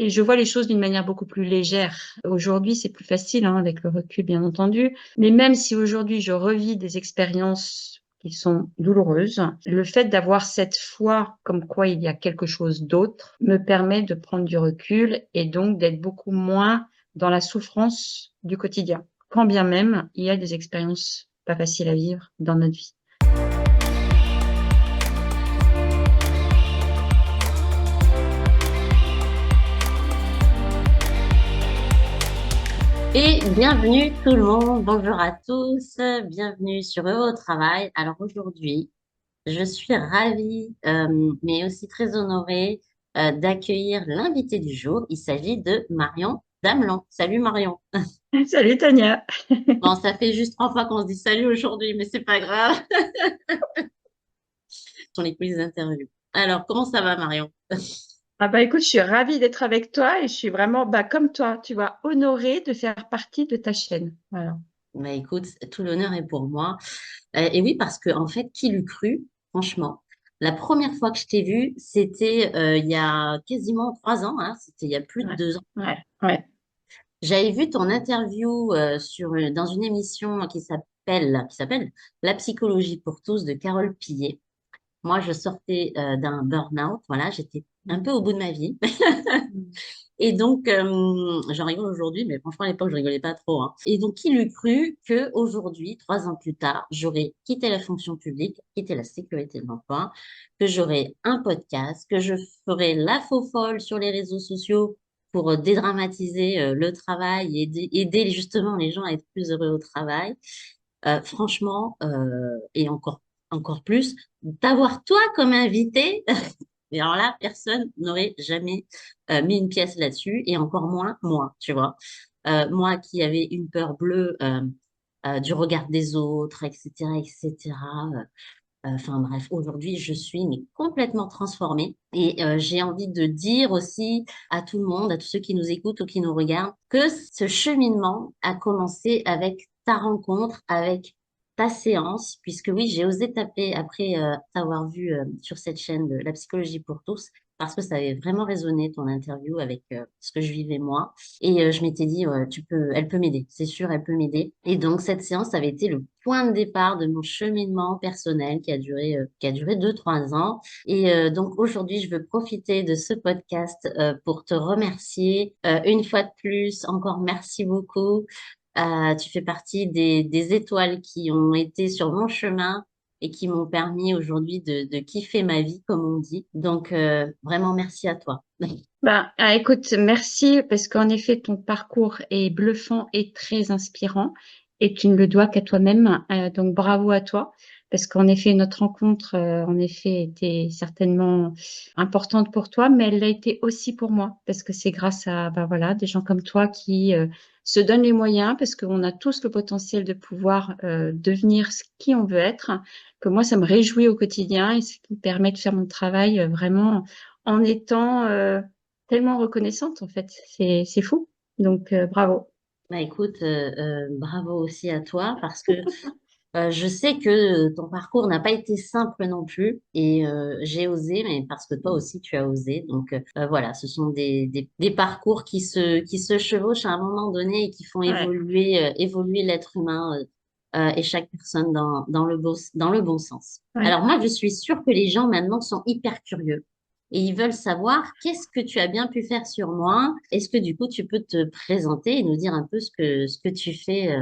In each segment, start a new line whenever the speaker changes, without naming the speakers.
et je vois les choses d'une manière beaucoup plus légère. Aujourd'hui, c'est plus facile, hein, avec le recul, bien entendu. Mais même si aujourd'hui je revis des expériences qui sont douloureuses, le fait d'avoir cette foi comme quoi il y a quelque chose d'autre me permet de prendre du recul et donc d'être beaucoup moins dans la souffrance du quotidien. Quand bien même il y a des expériences pas faciles à vivre dans notre vie.
Et bienvenue tout le monde, bonjour à tous, bienvenue sur Heureux au travail. Alors aujourd'hui, je suis ravie, mais aussi très honorée d'accueillir l'invité du jour. Il s'agit de Marion Damelin. Salut Marion.
Salut Tania.
Bon, ça fait juste 3 fois qu'on se dit salut aujourd'hui, mais c'est pas grave. Ce sont les quiz interviews. Alors, comment ça va Marion?
Ah bah écoute, je suis ravie d'être avec toi et je suis vraiment, bah, comme toi, tu vois, honorée de faire partie de ta chaîne. Voilà.
Bah écoute, tout l'honneur est pour moi. Et oui, parce que en fait, qui l'eût cru, franchement. La première fois que je t'ai vue, c'était il y a quasiment 3 ans, hein, c'était il y a plus de
Ouais,
2 ans.
ouais.
J'avais vu ton interview dans une émission qui s'appelle La psychologie pour tous de Carole Pillet. Moi, je sortais d'un burn-out, voilà, j'étais un peu au bout de ma vie.
Mm.
Et donc, j'en rigole aujourd'hui, mais franchement, à l'époque, je rigolais pas trop, hein. Et donc, qui l'eût cru que aujourd'hui, 3 ans plus tard, j'aurais quitté la fonction publique, quitté la sécurité de l'emploi, que j'aurais un podcast, que je ferais la faux folle sur les réseaux sociaux pour dédramatiser le travail et aider justement les gens à être plus heureux au travail. Franchement, et encore plus, d'avoir toi comme invité. Et alors là, personne n'aurait jamais mis une pièce là-dessus, et encore moins moi, tu vois. Moi qui avais une peur bleue du regard des autres, etc., etc. Enfin bref, aujourd'hui, je suis mais complètement transformée. Et j'ai envie de dire aussi à tout le monde, à tous ceux qui nous écoutent ou qui nous regardent, que ce cheminement a commencé avec ta rencontre, avec ta séance, puisque oui, j'ai osé t'appeler après t'avoir vu sur cette chaîne de La psychologie pour tous, parce que ça avait vraiment résonné ton interview avec ce que je vivais moi. Et je m'étais dit, ouais, elle peut m'aider, c'est sûr, elle peut m'aider. Et donc cette séance avait été le point de départ de mon cheminement personnel qui a duré 2, 3 ans. Et donc aujourd'hui, je veux profiter de ce podcast pour te remercier une fois de plus. Encore merci beaucoup. Tu fais partie des étoiles qui ont été sur mon chemin et qui m'ont permis aujourd'hui de kiffer ma vie, comme on dit. Donc vraiment merci à toi.
Bah, écoute, merci parce qu'en effet, ton parcours est bluffant et très inspirant et tu ne le dois qu'à toi-même. Donc, bravo à toi parce qu'en effet, notre rencontre, en effet, était certainement importante pour toi, mais elle l'a été aussi pour moi parce que c'est grâce à, bah voilà, des gens comme toi qui se donnent les moyens parce qu'on a tous le potentiel de pouvoir devenir ce qui on veut être. Que moi, ça me réjouit au quotidien et ce qui me permet de faire mon travail vraiment en étant tellement reconnaissante en fait. C'est fou. Donc bravo.
Bah écoute, bravo aussi à toi parce que je sais que ton parcours n'a pas été simple non plus et j'ai osé, mais parce que toi aussi tu as osé. Donc voilà, ce sont des parcours qui se chevauchent à un moment donné et qui font
Ouais.
évoluer l'être humain et chaque personne dans le bon sens.
Ouais.
Alors moi, je suis sûre que les gens maintenant sont hyper curieux et ils veulent savoir qu'est-ce que tu as bien pu faire sur moi. Est-ce que du coup tu peux te présenter et nous dire un peu ce que tu fais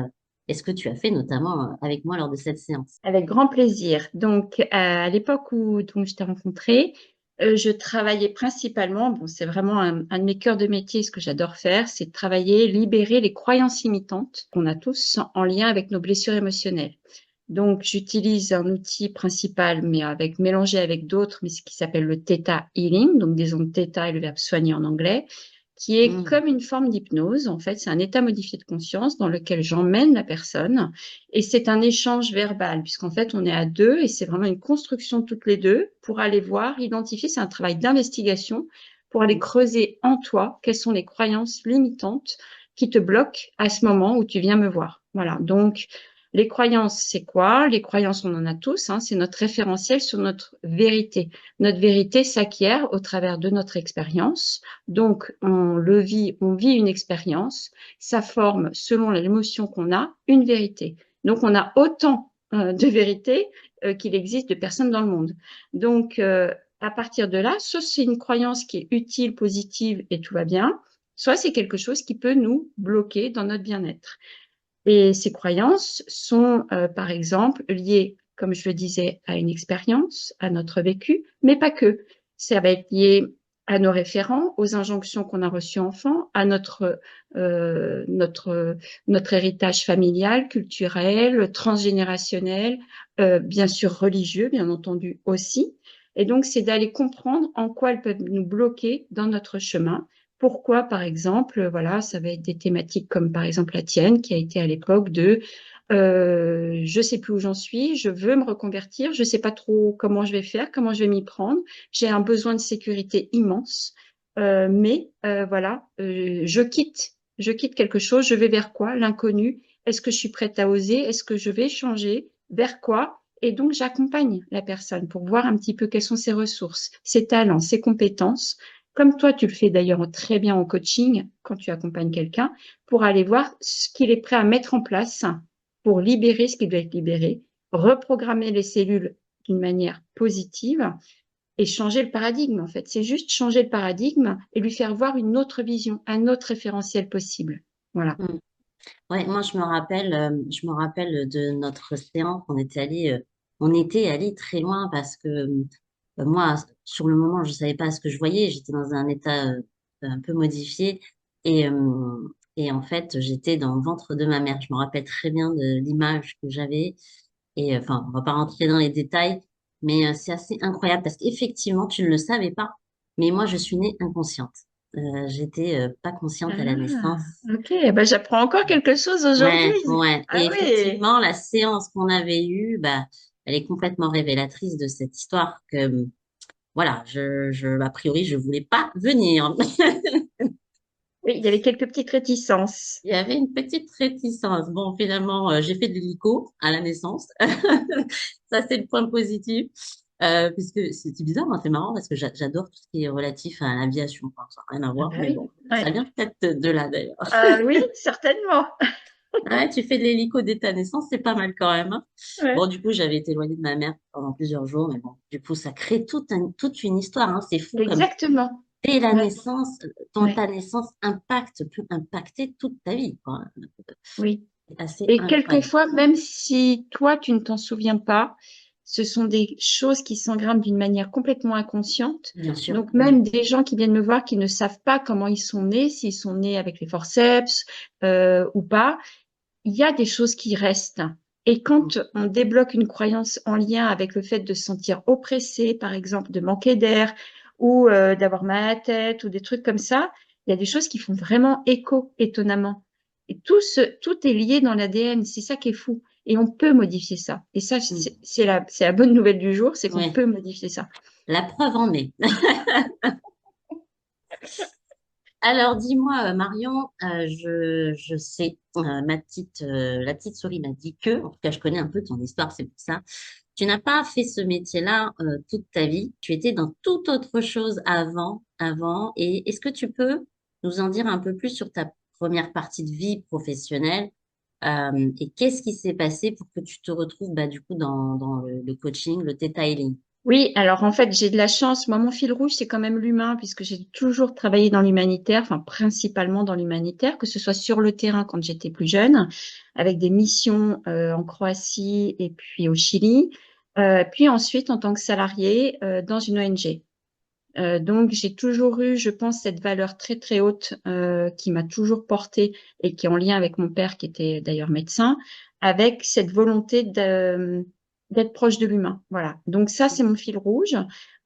et ce que tu as fait notamment avec moi lors de cette séance?
Avec grand plaisir. Donc à l'époque où donc je t'ai rencontré, je travaillais principalement, bon c'est vraiment un de mes cœurs de métier, ce que j'adore faire, c'est de travailler, libérer les croyances limitantes qu'on a tous en lien avec nos blessures émotionnelles. Donc, j'utilise un outil principal, mais mélangé avec d'autres, mais ce qui s'appelle le Theta Healing, donc des ondes Theta et le verbe soigner en anglais, qui est
Hmm.
comme une forme d'hypnose. En fait, c'est un état modifié de conscience dans lequel j'emmène la personne et c'est un échange verbal, puisqu'en fait, on est à deux et c'est vraiment une construction toutes les deux pour aller voir, identifier. C'est un travail d'investigation pour aller creuser en toi quelles sont les croyances limitantes qui te bloquent à ce moment où tu viens me voir. Voilà. Donc, Les croyances, c'est quoi? Les croyances, on en a tous, hein, c'est notre référentiel sur notre vérité. Notre vérité s'acquiert au travers de notre expérience. Donc, on vit une expérience, ça forme, selon l'émotion qu'on a, une vérité. Donc, on a autant de vérité qu'il existe de personnes dans le monde. Donc, à partir de là, soit c'est une croyance qui est utile, positive et tout va bien, soit c'est quelque chose qui peut nous bloquer dans notre bien-être. Et ces croyances sont, par exemple, liées, comme je le disais, à une expérience, à notre vécu, mais pas que. Ça va être lié à nos référents, aux injonctions qu'on a reçues enfant, à notre héritage familial, culturel, transgénérationnel, bien sûr religieux, bien entendu aussi. Et donc, c'est d'aller comprendre en quoi elles peuvent nous bloquer dans notre chemin. Pourquoi, par exemple, voilà, ça va être des thématiques comme par exemple la tienne, qui a été à l'époque de je sais plus où j'en suis, je veux me reconvertir, je sais pas trop comment je vais faire, comment je vais m'y prendre. J'ai un besoin de sécurité immense, mais voilà, je quitte quelque chose, je vais vers quoi? L'inconnu. Est-ce que je suis prête à oser? Est-ce que je vais changer? Vers quoi? Et donc j'accompagne la personne pour voir un petit peu quelles sont ses ressources, ses talents, ses compétences comme toi, tu le fais d'ailleurs très bien en coaching quand tu accompagnes quelqu'un, pour aller voir ce qu'il est prêt à mettre en place pour libérer ce qui doit être libéré, reprogrammer les cellules d'une manière positive et changer le paradigme, en fait. C'est juste changer le paradigme et lui faire voir une autre vision, un autre référentiel possible. Voilà.
Mm. Ouais, moi je me rappelle de notre séance. On était allé très loin parce que moi, sur le moment, je savais pas ce que je voyais. J'étais dans un état un peu modifié et en fait, j'étais dans le ventre de ma mère. Je me rappelle très bien de l'image que j'avais. Et enfin, on va pas rentrer dans les détails, mais c'est assez incroyable parce qu'effectivement, tu ne le savais pas, mais moi, je suis née inconsciente. J'étais pas consciente à la
Ah,
naissance.
ok. Ben, j'apprends encore quelque chose aujourd'hui.
Ouais, ouais. Et
Ah oui.
effectivement, la séance qu'on avait eue, bah, elle est complètement révélatrice de cette histoire que, voilà, a priori, je voulais pas venir.
Oui, il y avait quelques petites réticences.
Il y avait une petite réticence. Bon, finalement, j'ai fait de l'hélico à la naissance. Ça, c'est le point positif. Puisque c'est bizarre, hein, c'est marrant parce que j'adore tout ce qui est relatif à l'aviation. Enfin, ça n'a rien à
Ah
voir,
bah
mais
oui.
bon, ça
Ouais.
vient peut-être de là d'ailleurs.
Oui, certainement.
Ouais, tu fais de l'hélico dès ta naissance, c'est pas mal quand même, hein.
Ouais.
Bon, du coup, j'avais été éloignée de ma mère pendant plusieurs jours, mais bon, du coup, ça crée toute une histoire, hein. C'est fou comme
Exactement.
dès la
Ouais.
naissance,
Ouais.
ta naissance peut impacter toute ta vie, quoi.
Oui.
C'est assez
Et
incroyable.
quelquefois, même si toi, tu ne t'en souviens pas, ce sont des choses qui s'engramment d'une manière complètement inconsciente.
Bien sûr.
Donc, même des gens qui viennent me voir qui ne savent pas comment ils sont nés, s'ils sont nés avec les forceps ou pas, il y a des choses qui restent. Et
Mm.
quand on débloque une croyance en lien avec le fait de se sentir oppressé, par exemple, de manquer d'air ou d'avoir mal à la tête ou des trucs comme ça, il y a des choses qui font vraiment écho, étonnamment. Et tout est lié dans l'ADN, c'est ça qui est fou. Et on peut modifier ça. Et ça,
Mm.
c'est la bonne nouvelle du jour, c'est qu'on
Ouais,
peut modifier ça.
la preuve en est. Alors, dis-moi, Marion, je sais, la petite souris m'a dit que, en tout cas, je connais un peu ton histoire, c'est pour ça. Tu n'as pas fait ce métier-là, toute ta vie. Tu étais dans toute autre chose avant. Et est-ce que tu peux nous en dire un peu plus sur ta première partie de vie professionnelle? Et qu'est-ce qui s'est passé pour que tu te retrouves, bah, du coup, dans le coaching, le detailing?
Oui, alors en fait, j'ai de la chance. Moi, mon fil rouge, c'est quand même l'humain, puisque j'ai toujours travaillé dans l'humanitaire, enfin principalement dans l'humanitaire, que ce soit sur le terrain quand j'étais plus jeune, avec des missions en Croatie et puis au Chili, puis ensuite en tant que salarié dans une ONG. Donc, j'ai toujours eu, je pense, cette valeur très très haute qui m'a toujours portée et qui est en lien avec mon père, qui était d'ailleurs médecin, avec cette volonté d'être proche de l'humain. Voilà. Donc ça, c'est mon fil rouge.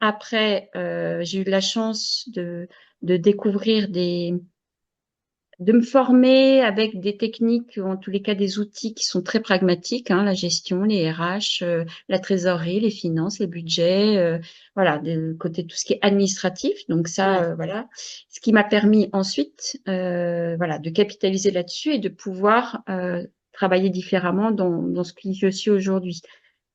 Après, j'ai eu de la chance de découvrir de me former avec des techniques, ou en tous les cas des outils qui sont très pragmatiques, hein, la gestion, les RH, la trésorerie, les finances, les budgets, voilà, de côté tout ce qui est administratif. Donc ça,
Ouais.
voilà, ce qui m'a permis ensuite, voilà, de capitaliser là-dessus et de pouvoir travailler différemment dans ce qui je suis aujourd'hui.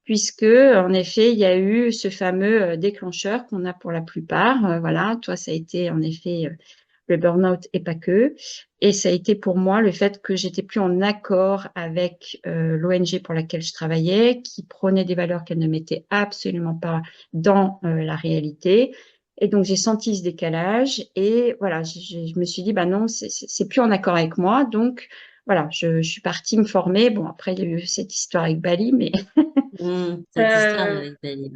Puisque, en effet, il y a eu ce fameux déclencheur qu'on a pour la plupart. Voilà, toi, ça a été en effet le burn-out et pas que. Et ça a été pour moi le fait que j'étais plus en accord avec l'ONG pour laquelle je travaillais, qui prônait des valeurs qu'elle ne mettait absolument pas dans la réalité. Et donc j'ai senti ce décalage et voilà, je me suis dit bah non, c'est plus en accord avec moi. Donc voilà, je suis partie me former. Bon après il y a eu cette histoire avec Bali, mais
Cette histoire
euh,
avec Bali.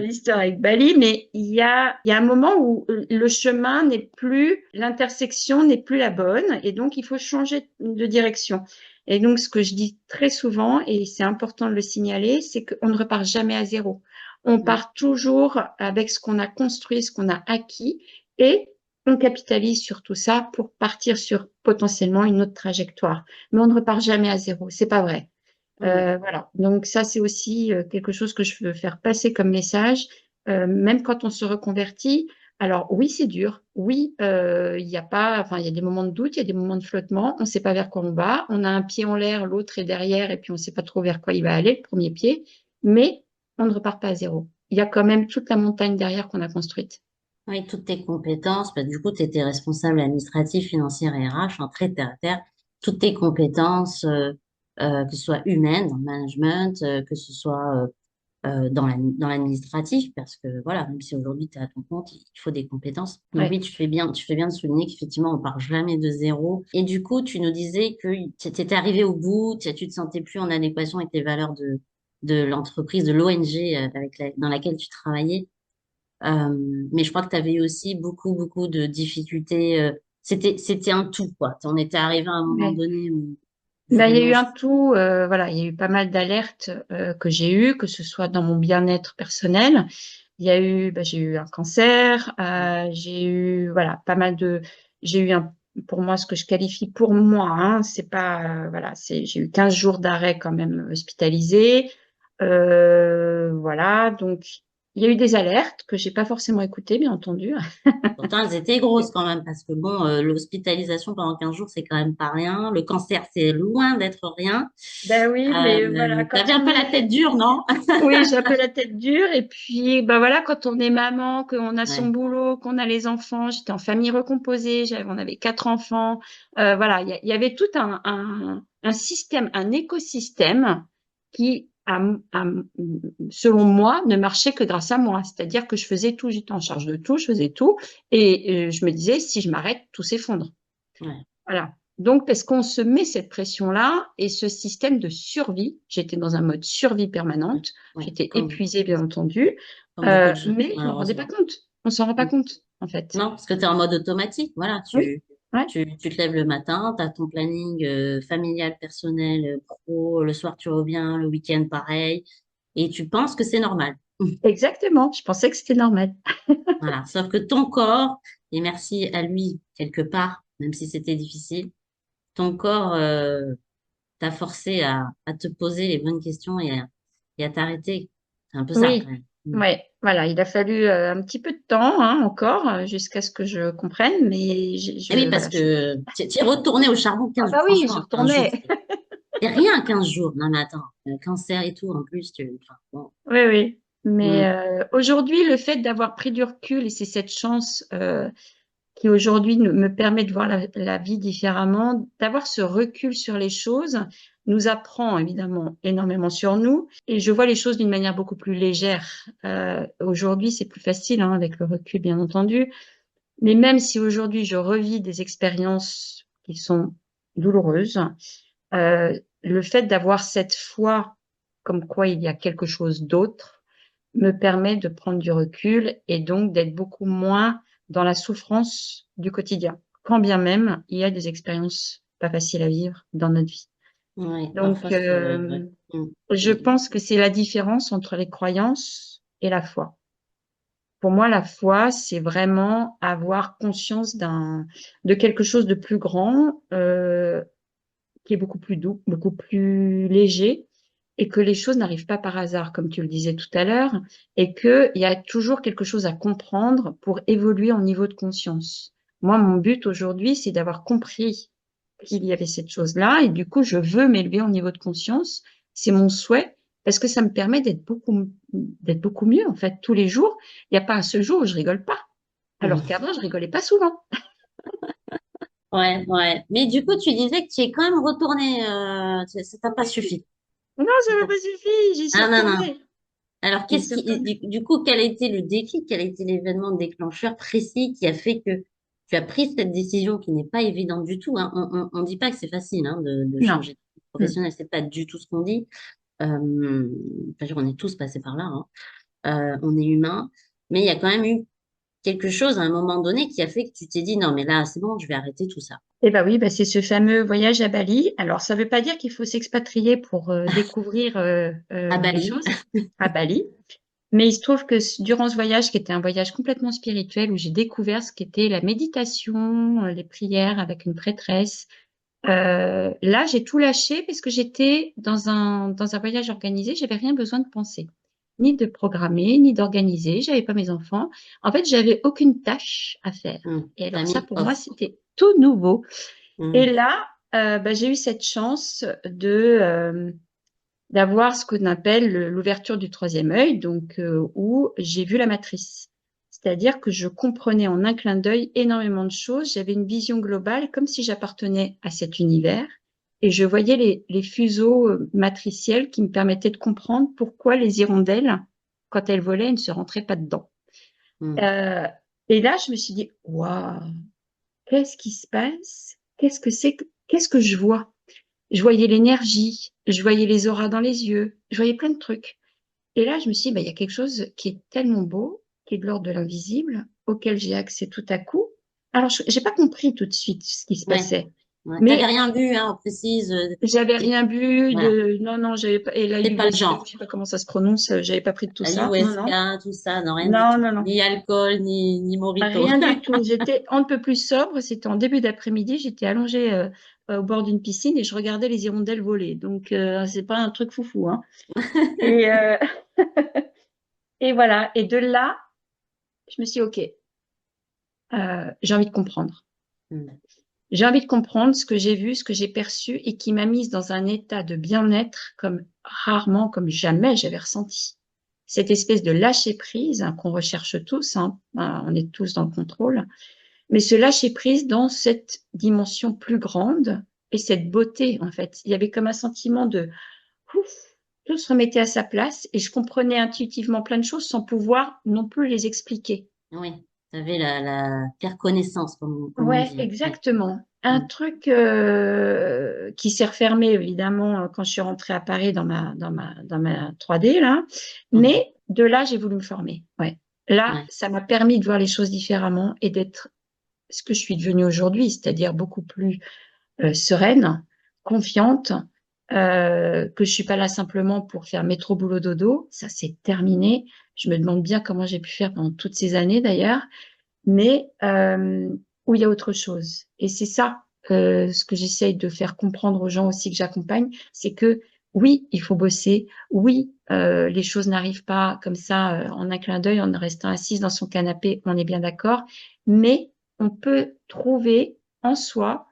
l'histoire avec Bali, mais il y a un moment où le chemin n'est plus, l'intersection n'est plus la bonne, et donc il faut changer de direction. Et donc, ce que je dis très souvent, et c'est important de le signaler, c'est qu'on ne repart jamais à zéro. On
Mm.
part toujours avec ce qu'on a construit, ce qu'on a acquis, et on capitalise sur tout ça pour partir sur potentiellement une autre trajectoire. Mais on ne repart jamais à zéro, c'est pas vrai.
Mm.
Voilà, donc ça c'est aussi quelque chose que je veux faire passer comme message, même quand on se reconvertit. Alors oui, c'est dur, oui, il y a pas, enfin il y a des moments de doute, il y a des moments de flottement, on ne sait pas vers quoi on va, on a un pied en l'air, l'autre est derrière, et puis on ne sait pas trop vers quoi il va aller, le premier pied, mais on ne repart pas à zéro. Il y a quand même toute la montagne derrière qu'on a construite.
Oui, toutes tes compétences, du coup, tu étais responsable administratif, financier et RH, très terre à terre. Toutes tes compétences, que ce soit humaines, dans le management, que ce soit dans l'administratif, parce que voilà, même si aujourd'hui tu es à ton compte, il faut des compétences. Donc
Ouais.
oui, tu fais bien de souligner qu'effectivement, on part jamais de zéro. Et du coup, tu nous disais que tu étais arrivé au bout, tu te sentais plus en adéquation avec les valeurs de l'entreprise, de l'ONG dans laquelle tu travaillais. Mais je crois que tu avais eu aussi beaucoup de difficultés. C'était un tout, quoi. On était arrivé à un moment
Ouais.
donné où
Ben, il y a
vraiment,
eu un tout, voilà, il y a eu pas mal d'alertes que j'ai eues, que ce soit dans mon bien-être personnel. Il y a eu, ben, j'ai eu un cancer, j'ai eu, voilà, pas mal de, j'ai eu un, pour moi, ce que je qualifie pour moi, hein, c'est pas, voilà, j'ai eu 15 jours d'arrêt quand même hospitalisé. Voilà, donc il y a eu des alertes que j'ai pas forcément écoutées, bien entendu.
pourtant, elles étaient grosses quand même, parce que bon, l'hospitalisation pendant 15 jours, c'est quand même pas rien. Le cancer, c'est loin d'être rien.
Ben oui, mais voilà, quand
T'avais un peu
on
la
est
tête dure, non?
oui, j'ai un peu la tête dure. Et puis, bah voilà, quand on est maman, qu'on a son
Ouais,
boulot, qu'on a les enfants, j'étais en famille recomposée, on avait 4 enfants. Voilà, il y avait tout un système, un écosystème qui, selon moi, ne marchait que grâce à moi. C'est-à-dire que je faisais tout, j'étais en charge de tout, je faisais tout. Et je me disais, si je m'arrête, tout s'effondre.
ouais,
Voilà. Donc, parce qu'on se met cette pression-là et ce système de survie, j'étais dans un mode survie
ouais,
permanente,
ouais,
j'étais épuisée, bien entendu,
comme beaucoup de gens,
mais je m'en rendais pas
malheureusement.
compte. On s'en rend pas
Mm.
compte, en fait.
Non, parce que tu es en mode automatique. Voilà,
Oui, ouais,
tu te lèves le matin, tu as ton planning familial, personnel, pro, le soir tu reviens, le week-end pareil, et tu penses que c'est normal.
exactement. Je pensais que c'était normal.
Voilà, sauf que ton corps, et merci à lui quelque part, même si c'était difficile, ton corps t'a forcé à te poser les bonnes questions et à t'arrêter. C'est un peu ça quand
Oui,
même.
ouais, voilà. Il a fallu un petit peu de temps, hein, encore, jusqu'à ce que je comprenne, mais
Et oui, parce
voilà,
que tu es retourné au charbon
ah
15 jours.
bah oui, je
Franchement, 15 jours,
retournais.
c'est rien 15 jours. Non, mais attends, cancer et tout, en plus, enfin, bon.
Oui, oui. Mais
Mm.
aujourd'hui, le fait d'avoir pris du recul, et c'est cette chance qui aujourd'hui me permet de voir la vie différemment, d'avoir ce recul sur les choses, nous apprend évidemment énormément sur nous. Et je vois les choses d'une manière beaucoup plus légère. Aujourd'hui, c'est plus facile, hein, avec le recul, bien entendu. Mais même si aujourd'hui, je revis des expériences qui sont douloureuses, le fait d'avoir cette foi comme quoi il y a quelque chose d'autre me permet de prendre du recul et donc d'être beaucoup moins dans la souffrance du quotidien, quand bien même il y a des expériences pas faciles à vivre dans notre vie.
Ouais, parfois
Donc,
c'est vrai. Mm.
je
Mm.
pense que c'est la différence entre les croyances et la foi. Pour moi, la foi, c'est vraiment avoir conscience de quelque chose de plus grand, qui est beaucoup plus doux, beaucoup plus léger, et que les choses n'arrivent pas par hasard, comme tu le disais tout à l'heure, et qu'il y a toujours quelque chose à comprendre pour évoluer en niveau de conscience. Moi, mon but aujourd'hui, c'est d'avoir compris qu'il y avait cette chose-là et du coup, je veux m'élever au niveau de conscience. C'est mon souhait parce que ça me permet d'être beaucoup mieux en fait tous les jours. Il n'y a pas un seul jour où je rigole pas. Alors
Mm.
qu'avant, je rigolais pas souvent.
Ouais, ouais. Mais du coup, tu disais que tu es quand même retourné. Ça t'a pas suffi.
Non, ça m'a pas suffi. J'y suis
Ah non, non.
retournée.
Alors,
J'y suis retournée.
du coup, quel a été le déclic, quel a été l'événement déclencheur précis qui a fait que tu as pris cette décision qui n'est pas évidente du tout, hein. On dit pas que c'est facile, hein, de
Non.
changer de
Hmm.
professionnel, c'est pas du tout ce qu'on dit. Enfin, on est tous passés par là, hein. On est humain, mais il y a quand même eu quelque chose à un moment donné qui a fait que tu t'es dit non, mais là, c'est bon, je vais arrêter tout ça.
Eh ben oui, bah c'est ce fameux voyage à Bali. Alors, ça ne veut pas dire qu'il faut s'expatrier pour découvrir
À
les
Bali.
choses à Bali. Mais il se trouve que durant ce voyage, qui était un voyage complètement spirituel, où j'ai découvert ce qu'était la méditation, les prières avec une prêtresse, là, j'ai tout lâché parce que j'étais dans un voyage organisé, j'avais rien besoin de penser, ni de programmer, ni d'organiser, j'avais pas mes enfants. En fait, j'avais aucune tâche à faire. Et
T'as
alors ça,
mis
pour moi,
off.
c'était tout nouveau. Et
Hmm,
là, bah, j'ai eu cette chance d'avoir ce qu'on appelle l'ouverture du troisième œil, donc où j'ai vu la matrice. C'est-à-dire que je comprenais en un clin d'œil énormément de choses. J'avais une vision globale, comme si j'appartenais à cet univers. Et je voyais les fuseaux matriciels qui me permettaient de comprendre pourquoi les hirondelles, quand elles volaient, ne se rentraient pas dedans.
hmm.
Euh, et là, je me suis dit, waouh, qu'est-ce qui se passe? Qu'est-ce que je vois? Je voyais l'énergie, je voyais les auras dans les yeux, je voyais plein de trucs. Et là, je me suis dit, bah, il y a quelque chose qui est tellement beau, qui est de l'ordre de l'invisible, auquel j'ai accès tout à coup. Alors, je n'ai pas compris tout de suite ce qui se
Ouais,
passait,
ouais. T'avais
mais
rien vu, hein, on précise.
j'avais rien bu
Voilà.
de, non, non, j'avais pas, et
C'est pas le
l'ayahuasca, je
genre.
sais pas comment ça se prononce, j'avais pas pris de tout ça. Non, non,
Ayahuasca, tout ça, non, rien du
non,
tout.
non, non.
Ni alcool, ni mojito.
Rien du tout. J'étais on ne peut plus sobre. C'était en début d'après-midi. J'étais allongée au bord d'une piscine et je regardais les hirondelles voler. Donc, c'est pas un truc foufou, hein. Et, et voilà. Et de là, je me suis dit, OK, j'ai envie de comprendre.
Hmm,
J'ai envie de comprendre ce que j'ai vu, ce que j'ai perçu et qui m'a mise dans un état de bien-être comme rarement, comme jamais j'avais ressenti. Cette espèce de lâcher prise hein, qu'on recherche tous, hein, on est tous dans le contrôle. Mais ce lâcher prise dans cette dimension plus grande et cette beauté, en fait. Il y avait comme un sentiment de ouf, tout se remettait à sa place et je comprenais intuitivement plein de choses sans pouvoir non plus les expliquer.
oui, t'avais la faire connaissance, comme on
Ouais,
dit. Ouais.
exactement. Un
Hmm,
truc qui s'est refermé évidemment quand je suis rentrée à Paris dans ma 3D là,
mhm,
mais de là j'ai voulu me former. Ouais. Là,
ouais.
ça m'a permis de voir les choses différemment et d'être ce que je suis devenue aujourd'hui, c'est-à-dire beaucoup plus sereine, confiante, que je suis pas là simplement pour faire métro boulot dodo. Ça, c'est terminé. Je me demande bien comment j'ai pu faire pendant toutes ces années d'ailleurs, mais où il y a autre chose. Et c'est ça ce que j'essaye de faire comprendre aux gens aussi que j'accompagne, c'est que oui, il faut bosser. Oui, les choses n'arrivent pas comme ça en un clin d'œil en restant assise dans son canapé. On est bien d'accord, mais on peut trouver en soi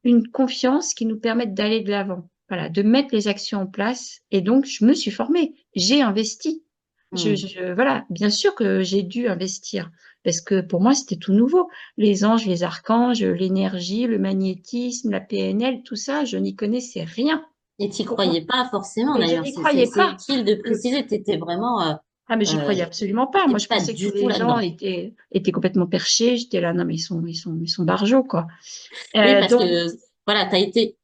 une confiance qui nous permette d'aller de l'avant, voilà, de mettre les actions en place. Et donc, je me suis formée, j'ai investi.
Hmm.
Voilà, bien sûr que j'ai dû investir parce que pour moi, c'était tout nouveau. Les anges, les archanges, l'énergie, le magnétisme, la PNL, tout ça, je n'y connaissais rien.
Et t'y
Pour moi,
croyais pas forcément,
mais je
d'ailleurs.
n'y croyais
C'est
pas.
utile de
Le-
préciser, t'étais vraiment,
Ah, mais j'y
euh,
croyais absolument pas. Moi,
t'étais
je
pas
pensais que tous
du tout
les gens
là-dedans.
étaient complètement perchés. J'étais là, non, mais ils sont barjots, quoi.
Oui, parce
Donc,
que voilà, t'as été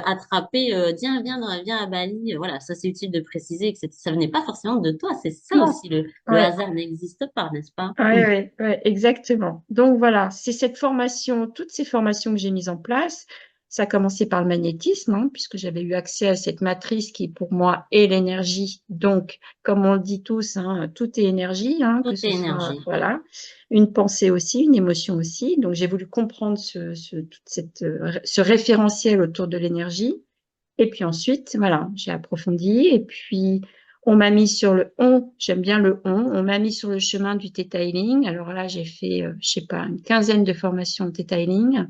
attrapé, viens à Bali. Voilà, ça c'est utile de préciser que ça venait pas forcément de toi. C'est ça
non.
aussi, le
Ouais.
hasard n'existe pas, n'est-ce pas?
Oui, oui, oui, exactement. Donc voilà, c'est cette formation, toutes ces formations que j'ai mises en place. Ça a commencé par le magnétisme, hein, puisque j'avais eu accès à cette matrice qui, pour moi, est l'énergie. Donc, comme on le dit tous, hein, tout est énergie, hein,
Tout
que
est
ce soit,
énergie.
voilà, une pensée aussi, une émotion aussi. Donc, j'ai voulu comprendre ce référentiel autour de l'énergie. Et puis ensuite, voilà, j'ai approfondi. Et puis, j'aime bien on m'a mis sur le chemin du Theta Healing. Alors là, j'ai fait, je sais pas, une quinzaine de formations en Theta Healing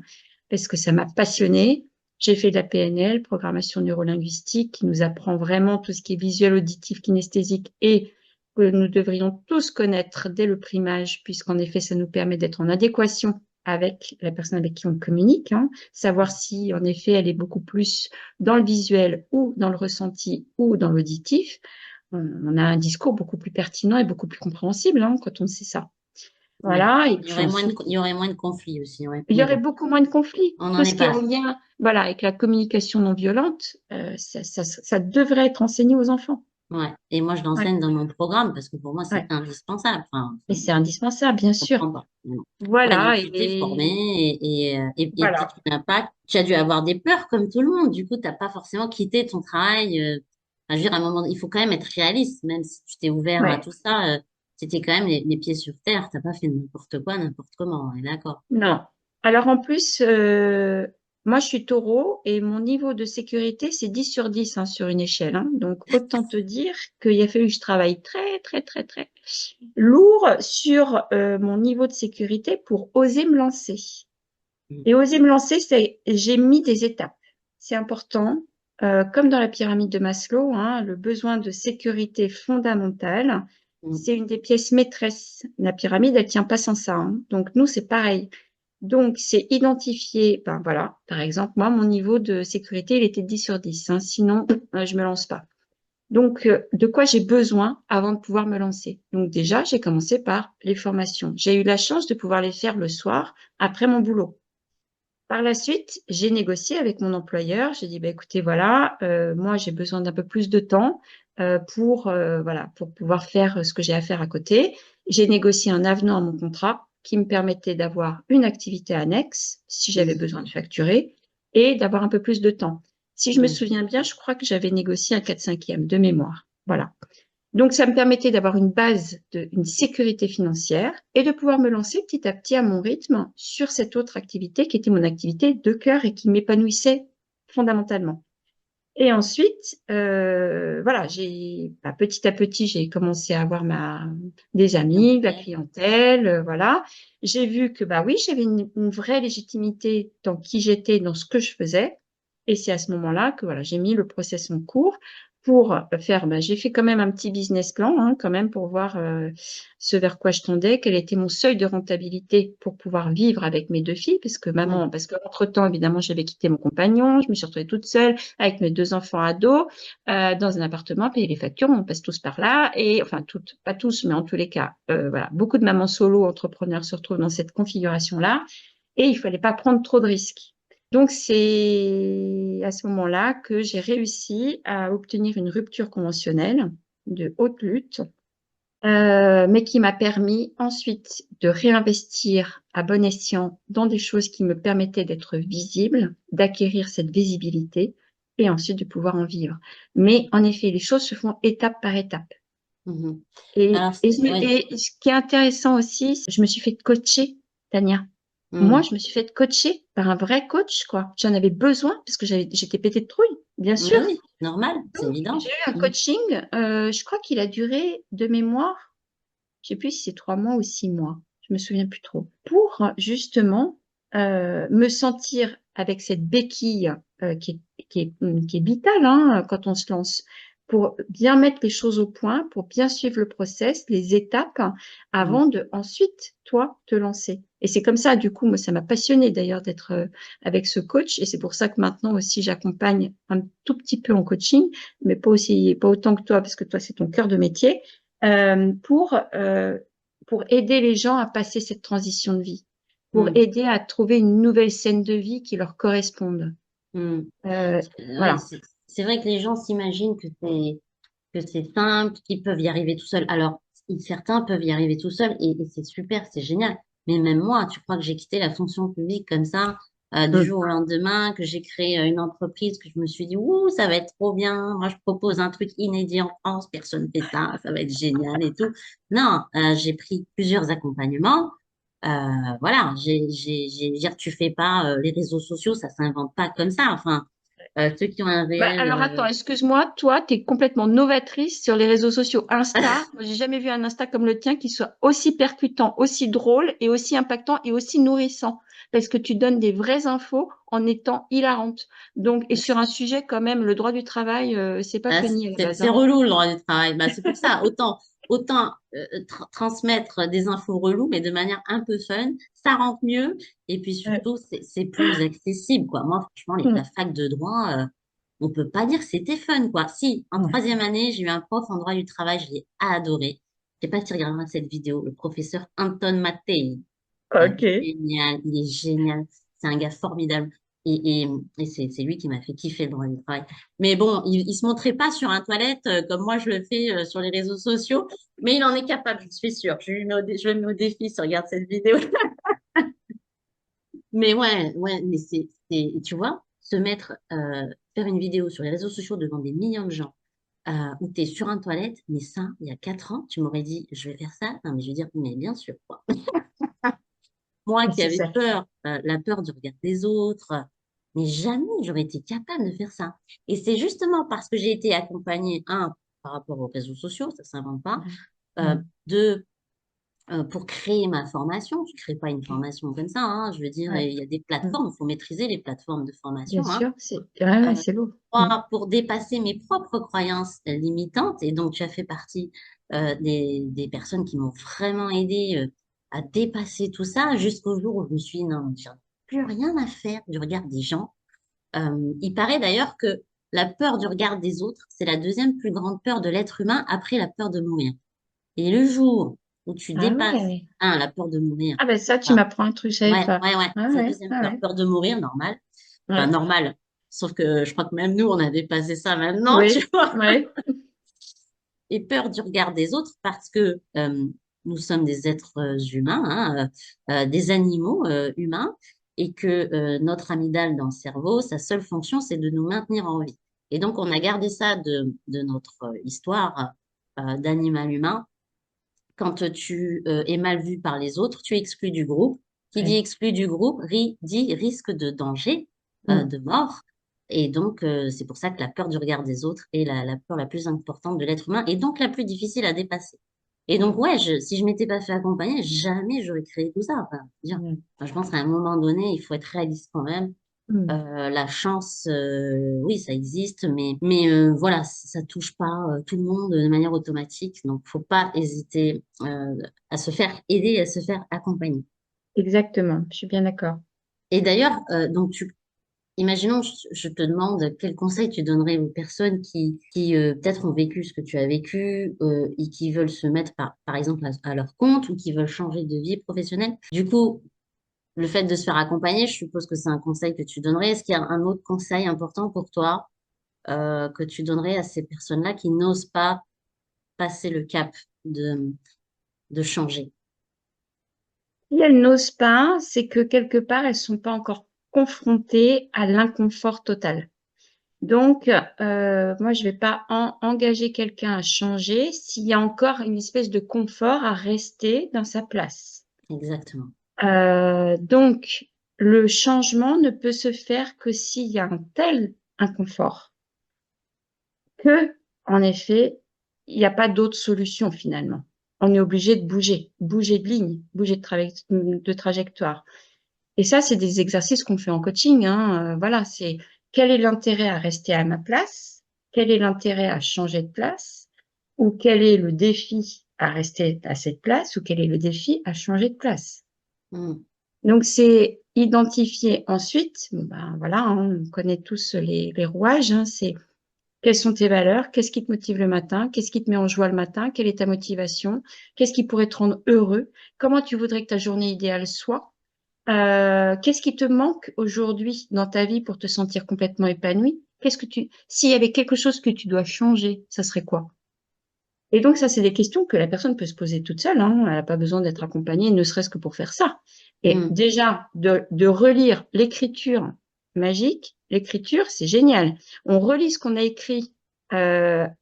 parce que ça m'a passionnée. J'ai fait de la PNL, programmation neurolinguistique, qui nous apprend vraiment tout ce qui est visuel, auditif, kinesthésique et que nous devrions tous connaître dès le primage, puisqu'en effet, ça nous permet d'être en adéquation avec la personne avec qui on communique, hein, savoir si en effet elle est beaucoup plus dans le visuel ou dans le ressenti ou dans l'auditif. On a un discours beaucoup plus pertinent et beaucoup plus compréhensible, hein, quand on sait ça.
Ouais.
Voilà, et puis
Il
ensuite,
y aurait moins de conflits aussi, ouais.
il y
Mais
aurait
bon,
beaucoup moins de conflits.
on n'en
Tout ce
est
qui est
pas
en
là.
lien, voilà, avec la communication non violente, ça devrait être enseigné aux enfants.
Ouais. Et moi, je
Ouais,
l'enseigne dans mon programme parce que pour moi, c'est
ouais.
indispensable. Enfin,
Et c'est indispensable, bien
je
sûr.
comprends pas. Mais bon. Ouais,
Voilà,
donc tu t'es formé et puis
voilà.
tu n'as pas, tu as dû avoir des peurs comme tout le monde. Du coup, tu n'as pas forcément quitté ton travail. Enfin, je veux dire, à un moment, il faut quand même être réaliste, même si tu t'es ouvert à
Ouais.
tout ça. Tu étais quand même les pieds sur terre. T'as pas fait n'importe quoi, n'importe comment. On est d'accord.
Non. Alors en plus, moi je suis taureau et mon niveau de sécurité, c'est 10 sur 10 hein, sur une échelle, hein. Donc autant te dire qu'il a fallu que je travaille très, très, très, très lourd sur mon niveau de sécurité pour oser me lancer.
Mm,
Et oser me lancer, c'est j'ai mis des étapes. C'est important. Comme dans la pyramide de Maslow, hein, le besoin de sécurité fondamentale,
mm,
c'est une des pièces maîtresses. La pyramide, elle tient pas sans ça, hein. Donc nous, c'est pareil. Donc c'est identifier, ben voilà, par exemple, moi, mon niveau de sécurité, il était 10 sur 10, hein. Sinon, je me lance pas. Donc, de quoi j'ai besoin avant de pouvoir me lancer? Donc déjà, j'ai commencé par les formations. J'ai eu la chance de pouvoir les faire le soir après mon boulot. Par la suite, j'ai négocié avec mon employeur. J'ai dit, bah, écoutez, voilà, moi, j'ai besoin d'un peu plus de temps voilà, pour pouvoir faire ce que j'ai à faire à côté. J'ai négocié un avenant à mon contrat qui me permettait d'avoir une activité annexe si j'avais
mm,
besoin de facturer et d'avoir un peu plus de temps. Si je me
mm,
souviens bien, je crois que j'avais négocié un 4/5e de mémoire. Voilà. Donc, ça me permettait d'avoir une base, une sécurité financière et de pouvoir me lancer petit à petit à mon rythme sur cette autre activité qui était mon activité de cœur et qui m'épanouissait fondamentalement. Et ensuite, voilà, petit à petit, j'ai commencé à avoir des amis, de la
clientèle.
clientèle, voilà. J'ai vu que, bah oui, j'avais une vraie légitimité dans qui j'étais, dans ce que je faisais. Et c'est à ce moment-là que, voilà, j'ai mis le process en cours pour faire, bah, j'ai fait quand même un petit business plan, hein, quand même, pour voir ce vers quoi je tendais, quel était mon seuil de rentabilité pour pouvoir vivre avec mes deux filles,
Ouais.
parce que entre-temps, évidemment, j'avais quitté mon compagnon, je me suis retrouvée toute seule avec mes deux enfants ados, dans un appartement, payer les factures, on passe tous par là, et enfin toutes, pas tous, mais en tous les cas, voilà, beaucoup de mamans solo entrepreneurs se retrouvent dans cette configuration-là, et il fallait pas prendre trop de risques. Donc c'est à ce moment-là que j'ai réussi à obtenir une rupture conventionnelle de haute lutte, mais qui m'a permis ensuite de réinvestir à bon escient dans des choses qui me permettaient d'être visible, d'acquérir cette visibilité et ensuite de pouvoir en vivre. Mais en effet, les choses se font étape par étape.
Mhm.
Et,
Alors,
et,
ouais.
et ce qui est intéressant aussi, je me suis fait coacher, Tania. Moi,
Mm.
je me suis fait coacher par un vrai coach, quoi. J'en avais besoin parce que j'étais pétée de trouille, bien
Mais
sûr.
oui, normal, c'est
Donc,
évident.
j'ai eu un
Mm.
coaching, je crois qu'il a duré de mémoire je sais plus si c'est 3 mois ou 6 mois, je me souviens plus trop, pour justement me sentir avec cette béquille qui est vitale hein, quand on se lance, pour bien mettre les choses au point, pour bien suivre le process, les étapes,
Mm.
avant de ensuite, toi, te lancer. Et c'est comme ça, du coup, moi, ça m'a passionné d'ailleurs d'être avec ce coach, et c'est pour ça que maintenant aussi, j'accompagne un tout petit peu en coaching, mais pas autant que toi, parce que toi, c'est ton cœur de métier euh, pour, euh, pour aider les gens à passer cette transition de vie, pour
Mm.
aider à trouver une nouvelle scène de vie qui leur corresponde.
Mm.
Euh,
Ouais,
voilà.
c'est vrai que les gens s'imaginent que c'est simple, qu'ils peuvent y arriver tout seuls. Alors, certains peuvent y arriver tout seuls et c'est super, c'est génial. Mais même moi, tu crois que j'ai quitté la fonction publique comme ça, du
Mm.
jour au lendemain, que j'ai créé une entreprise, que je me suis dit, ouh, ça va être trop bien. Moi, je propose un truc inédit en France, personne ne fait ça va être génial et tout. Non, j'ai pris plusieurs accompagnements. Voilà, dire, tu fais pas les réseaux sociaux, ça s'invente pas comme ça. Enfin, ceux qui ont un
Bah,
réel,
alors attends, excuse-moi, toi, tu es complètement novatrice sur les réseaux sociaux Insta. Moi, j'ai jamais vu un Insta comme le tien qui soit aussi percutant, aussi drôle et aussi impactant et aussi nourrissant. parce que tu donnes des vraies infos en étant hilarante. Donc, et sur un sujet quand même, le droit du travail, c'est pas
Ah,
funny à la base,
c'est
hein.
relou le droit du travail. Bah, c'est pour ça, autant transmettre des infos reloues, mais de manière un peu fun, ça rentre mieux. Et puis
Ouais.
surtout, c'est plus accessible, quoi. Moi, franchement, la
Mm.
fac de droit, on peut pas dire que c'était fun, quoi. Si, en
Ouais.
troisième année, j'ai eu un prof en droit du travail, je l'ai adoré. Je sais pas si tu regarderas cette vidéo, le professeur Anton Mattei.
Ok.
Génial, il est génial. C'est un gars formidable. Et c'est lui qui m'a fait kiffer le droit du travail. Mais bon, il se montrait pas sur un toilette comme moi je le fais sur les réseaux sociaux, mais il en est capable, je suis sûre. Je le mets au défi si tu regardes cette vidéo. Mais ouais, mais tu vois, faire une vidéo sur les réseaux sociaux devant des millions de gens, où tu es sur un toilette, mais ça, il y a 4 ans, tu m'aurais dit, je vais faire ça. Non, mais je veux dire, mais bien sûr, quoi. Moi qui
C'est
avais
ça.
peur, la peur du regard des autres, mais jamais j'aurais été capable de faire ça. Et c'est justement parce que j'ai été accompagnée, par rapport aux réseaux sociaux, ça s'invente pas,
Mm.
euh,
Mm.
pour créer ma formation. Je ne crée pas une formation comme ça, hein. Je veux dire,
Ouais.
il y a des
Mm.
plateformes, il faut maîtriser les plateformes de
Bien
formation, hein.
sûr, ouais, ouais,
Euh,
c'est lourd. Mm.
Moi, pour dépasser mes propres croyances limitantes, et donc tu as fait partie des personnes qui m'ont vraiment aidé à dépasser tout ça jusqu'au jour où je me suis dit, non, j'ai plus rien à faire du regard des gens. Il paraît d'ailleurs que la peur du regard des autres, c'est la deuxième plus grande peur de l'être humain après la peur de mourir. Et le jour où tu
Ah
dépasses,
ouais.
la peur de mourir,
Ah ben ça, tu
ah,
m'apprends un truc, je savais
ouais,
pas.
ouais, ouais,
Ah
c'est la
ouais,
deuxième
ah
peur.
ouais.
Peur de mourir, normal. Enfin,
Ouais.
normal. Sauf que je crois que même nous, on a dépassé ça maintenant, tu
Oui,
vois.
ouais.
Et peur du regard des autres parce que nous sommes des êtres humains, hein, des animaux humains, et que notre amygdale dans le cerveau, sa seule fonction, c'est de nous maintenir en vie. Et donc, on a gardé ça de notre histoire d'animal humain. Quand tu es mal vu par les autres, tu es exclu du groupe. Qui dit
Ouais.
exclu du groupe dit risque de danger,
Mm.
de mort. Et donc, c'est pour ça que la peur du regard des autres est la peur la plus importante de l'être humain et donc la plus difficile à dépasser. Et donc, ouais, si je m'étais pas fait accompagner, jamais j'aurais créé tout ça. Enfin,
Mm.
je pense qu'à un moment donné, il faut être réaliste quand même.
Mm.
La chance, oui, ça existe, mais voilà, ça touche pas tout le monde de manière automatique. Donc, faut pas hésiter à se faire aider, à se faire accompagner.
Exactement, je suis bien d'accord.
Et d'ailleurs, imaginons, je te demande quel conseil tu donnerais aux personnes qui peut-être ont vécu ce que tu as vécu et qui veulent se mettre par exemple à leur compte ou qui veulent changer de vie professionnelle. Du coup, le fait de se faire accompagner, je suppose que c'est un conseil que tu donnerais. Est-ce qu'il y a un autre conseil important pour toi que tu donnerais à ces personnes-là qui n'osent pas passer le cap de changer?
Si elles n'osent pas, c'est que quelque part, elles sont pas encore confrontées à l'inconfort total. Donc, moi, je vais pas engager quelqu'un à changer s'il y a encore une espèce de confort à rester dans sa place.
Exactement.
Donc, le changement ne peut se faire que s'il y a un tel inconfort que, en effet, il n'y a pas d'autre solution finalement. On est obligé de bouger, bouger de ligne, bouger de trajectoire. Et ça, c'est des exercices qu'on fait en coaching, hein. Voilà, c'est quel est l'intérêt à rester à ma place? Quel est l'intérêt à changer de place? Ou quel est le défi à rester à cette place? Ou quel est le défi à changer de place?
Mm,
Donc, c'est identifier ensuite, bon ben, voilà, hein, on connaît tous les rouages, hein, c'est quelles sont tes valeurs, qu'est-ce qui te motive le matin, qu'est-ce qui te met en joie le matin, quelle est ta motivation, qu'est-ce qui pourrait te rendre heureux, comment tu voudrais que ta journée idéale soit, qu'est-ce qui te manque aujourd'hui dans ta vie pour te sentir complètement épanoui, s'il y avait quelque chose que tu dois changer, ça serait quoi? Et donc, ça, c'est des questions que la personne peut se poser toute seule, hein. Elle n'a pas besoin d'être accompagnée, ne serait-ce que pour faire ça. Et
mm,
déjà, de relire l'écriture magique, l'écriture, c'est génial. On relit ce qu'on a écrit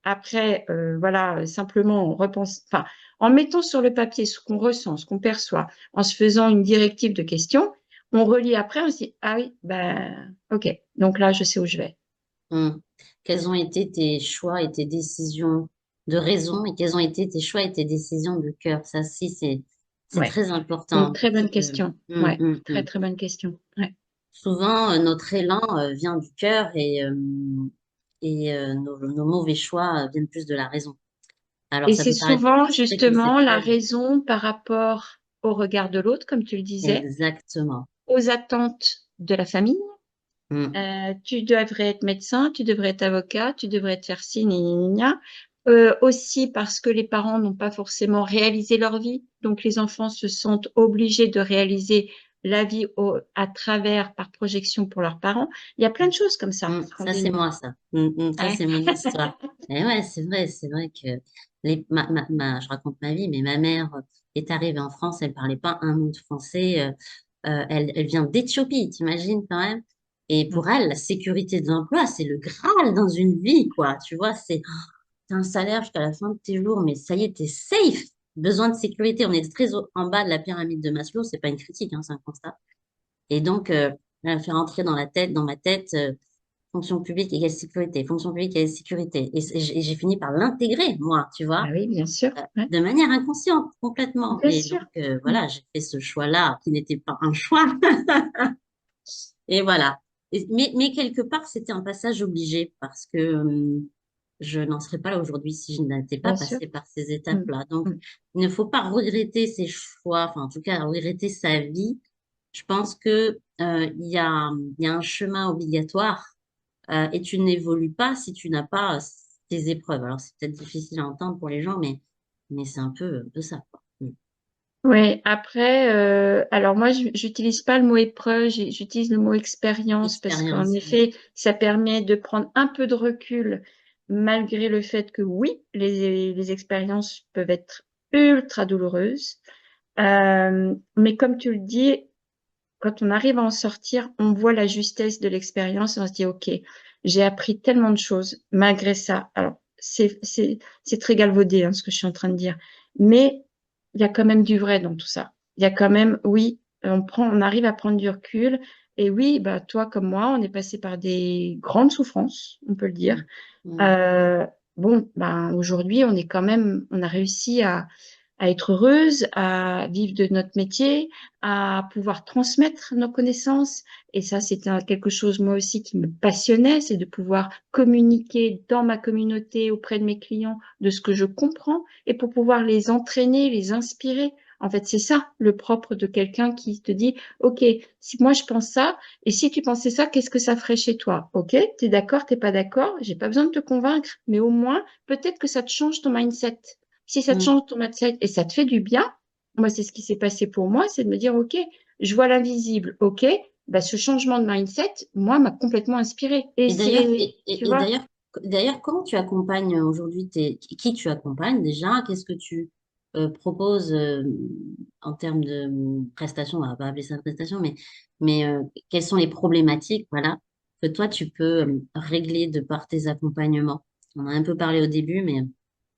après, voilà, simplement on repense, enfin, en mettant sur le papier ce qu'on ressent, ce qu'on perçoit, en se faisant une directive de questions, on relit après, on se dit, ah oui, ben, ok, donc là, je sais où je vais.
mm. Quels ont été tes choix et tes décisions de raison et quels ont été tes choix et tes décisions de cœur? Ça, si, c'est C'est
Ouais.
très
Une
important
très
parce
bonne
que
question. Ouais, très très bonne question. Ouais.
souvent notre élan vient du cœur et nos mauvais choix viennent plus de la raison. Alors
Et
ça
c'est
peut paraître
souvent justement la
préconceptuel.
raison par rapport au regard de l'autre, comme tu le disais,
Exactement.
aux attentes de la famille.
Mm,
Tu devrais être médecin, tu devrais être avocat, tu devrais te faire ci, gna, gna, gna, gna. Aussi parce que les parents n'ont pas forcément réalisé leur vie, donc les enfants se sentent obligés de réaliser la vie à travers, par projection pour leurs parents. Il y a plein de choses comme ça qu'on
ça c'est
dénigre.
moi ça. Ça
Ouais.
c'est mon histoire. Et ouais, c'est vrai que je raconte ma vie, mais ma mère est arrivée en France, elle parlait pas un mot de français. Elle vient d'Éthiopie, t'imagines quand même. Et pour elle, la sécurité de l'emploi, c'est le Graal dans une vie, quoi. Tu vois, t'as un salaire jusqu'à la fin de tes jours, mais ça y est, t'es safe. Besoin de sécurité. On est très en bas de la pyramide de Maslow. C'est pas une critique, hein, c'est un constat. Et donc, elle a fait rentrer dans ma tête, fonction publique égale sécurité, fonction publique égale sécurité. Et j'ai fini par l'intégrer, moi, tu
Ah
vois,
oui, bien sûr. Ouais.
de manière inconsciente, complètement.
Bien
Et
sûr.
donc,
Mm.
voilà, j'ai fait ce choix-là qui n'était pas un choix. Et voilà. Mais quelque part, c'était un passage obligé parce que je n'en serais pas là aujourd'hui si je n'étais pas
Bien sûr.
passée par ces
Mm.
étapes-là. Donc,
Mm.
il ne faut pas regretter ses choix, enfin, en tout cas, regretter sa vie. Je pense que il y a un chemin obligatoire et tu n'évolues pas si tu n'as pas tes épreuves. Alors, c'est peut-être difficile à entendre pour les gens, mais c'est un peu ça, quoi.
Oui, après, alors moi, j'utilise pas le mot épreuve, j'utilise le mot expérience parce qu'en
Expérience.
effet, ça permet de prendre un peu de recul malgré le fait que oui, les expériences peuvent être ultra douloureuses. Mais comme tu le dis, quand on arrive à en sortir, on voit la justesse de l'expérience et on se dit, OK, j'ai appris tellement de choses malgré ça. Alors, c'est très galvaudé, hein, ce que je suis en train de dire. Mais il y a quand même du vrai dans tout ça. Il y a quand même, oui, on arrive à prendre du recul. Et oui, bah, toi comme moi, on est passé par des grandes souffrances, on peut le dire.
Mm. Mm.
Euh, bon, ben, aujourd'hui, on est quand même, on a réussi à être heureuse, à vivre de notre métier, à pouvoir transmettre nos connaissances. Et ça, c'était quelque chose, moi aussi, qui me passionnait, c'est de pouvoir communiquer dans ma communauté auprès de mes clients de ce que je comprends et pour pouvoir les entraîner, les inspirer. En fait, c'est ça le propre de quelqu'un qui te dit, OK, si moi je pense ça, et si tu pensais ça, qu'est-ce que ça ferait chez toi? OK, t'es d'accord, t'es pas d'accord? J'ai pas besoin de te convaincre, mais au moins, peut-être que ça te change ton mindset. Si ça te
Mm.
change ton mindset et ça te fait du bien, moi, c'est ce qui s'est passé pour moi, c'est de me dire, OK, je vois l'invisible, OK, bah, ce changement de mindset, moi, m'a complètement inspiré. Et
Et d'ailleurs,
c'est, tu vois,
d'ailleurs, comment tu accompagnes aujourd'hui qui tu accompagnes déjà? Qu'est-ce que tu proposes en termes de prestations? On va pas appeler ça prestation, mais quelles sont les problématiques, voilà, que toi tu peux régler de par tes accompagnements? On a un peu parlé au début, mais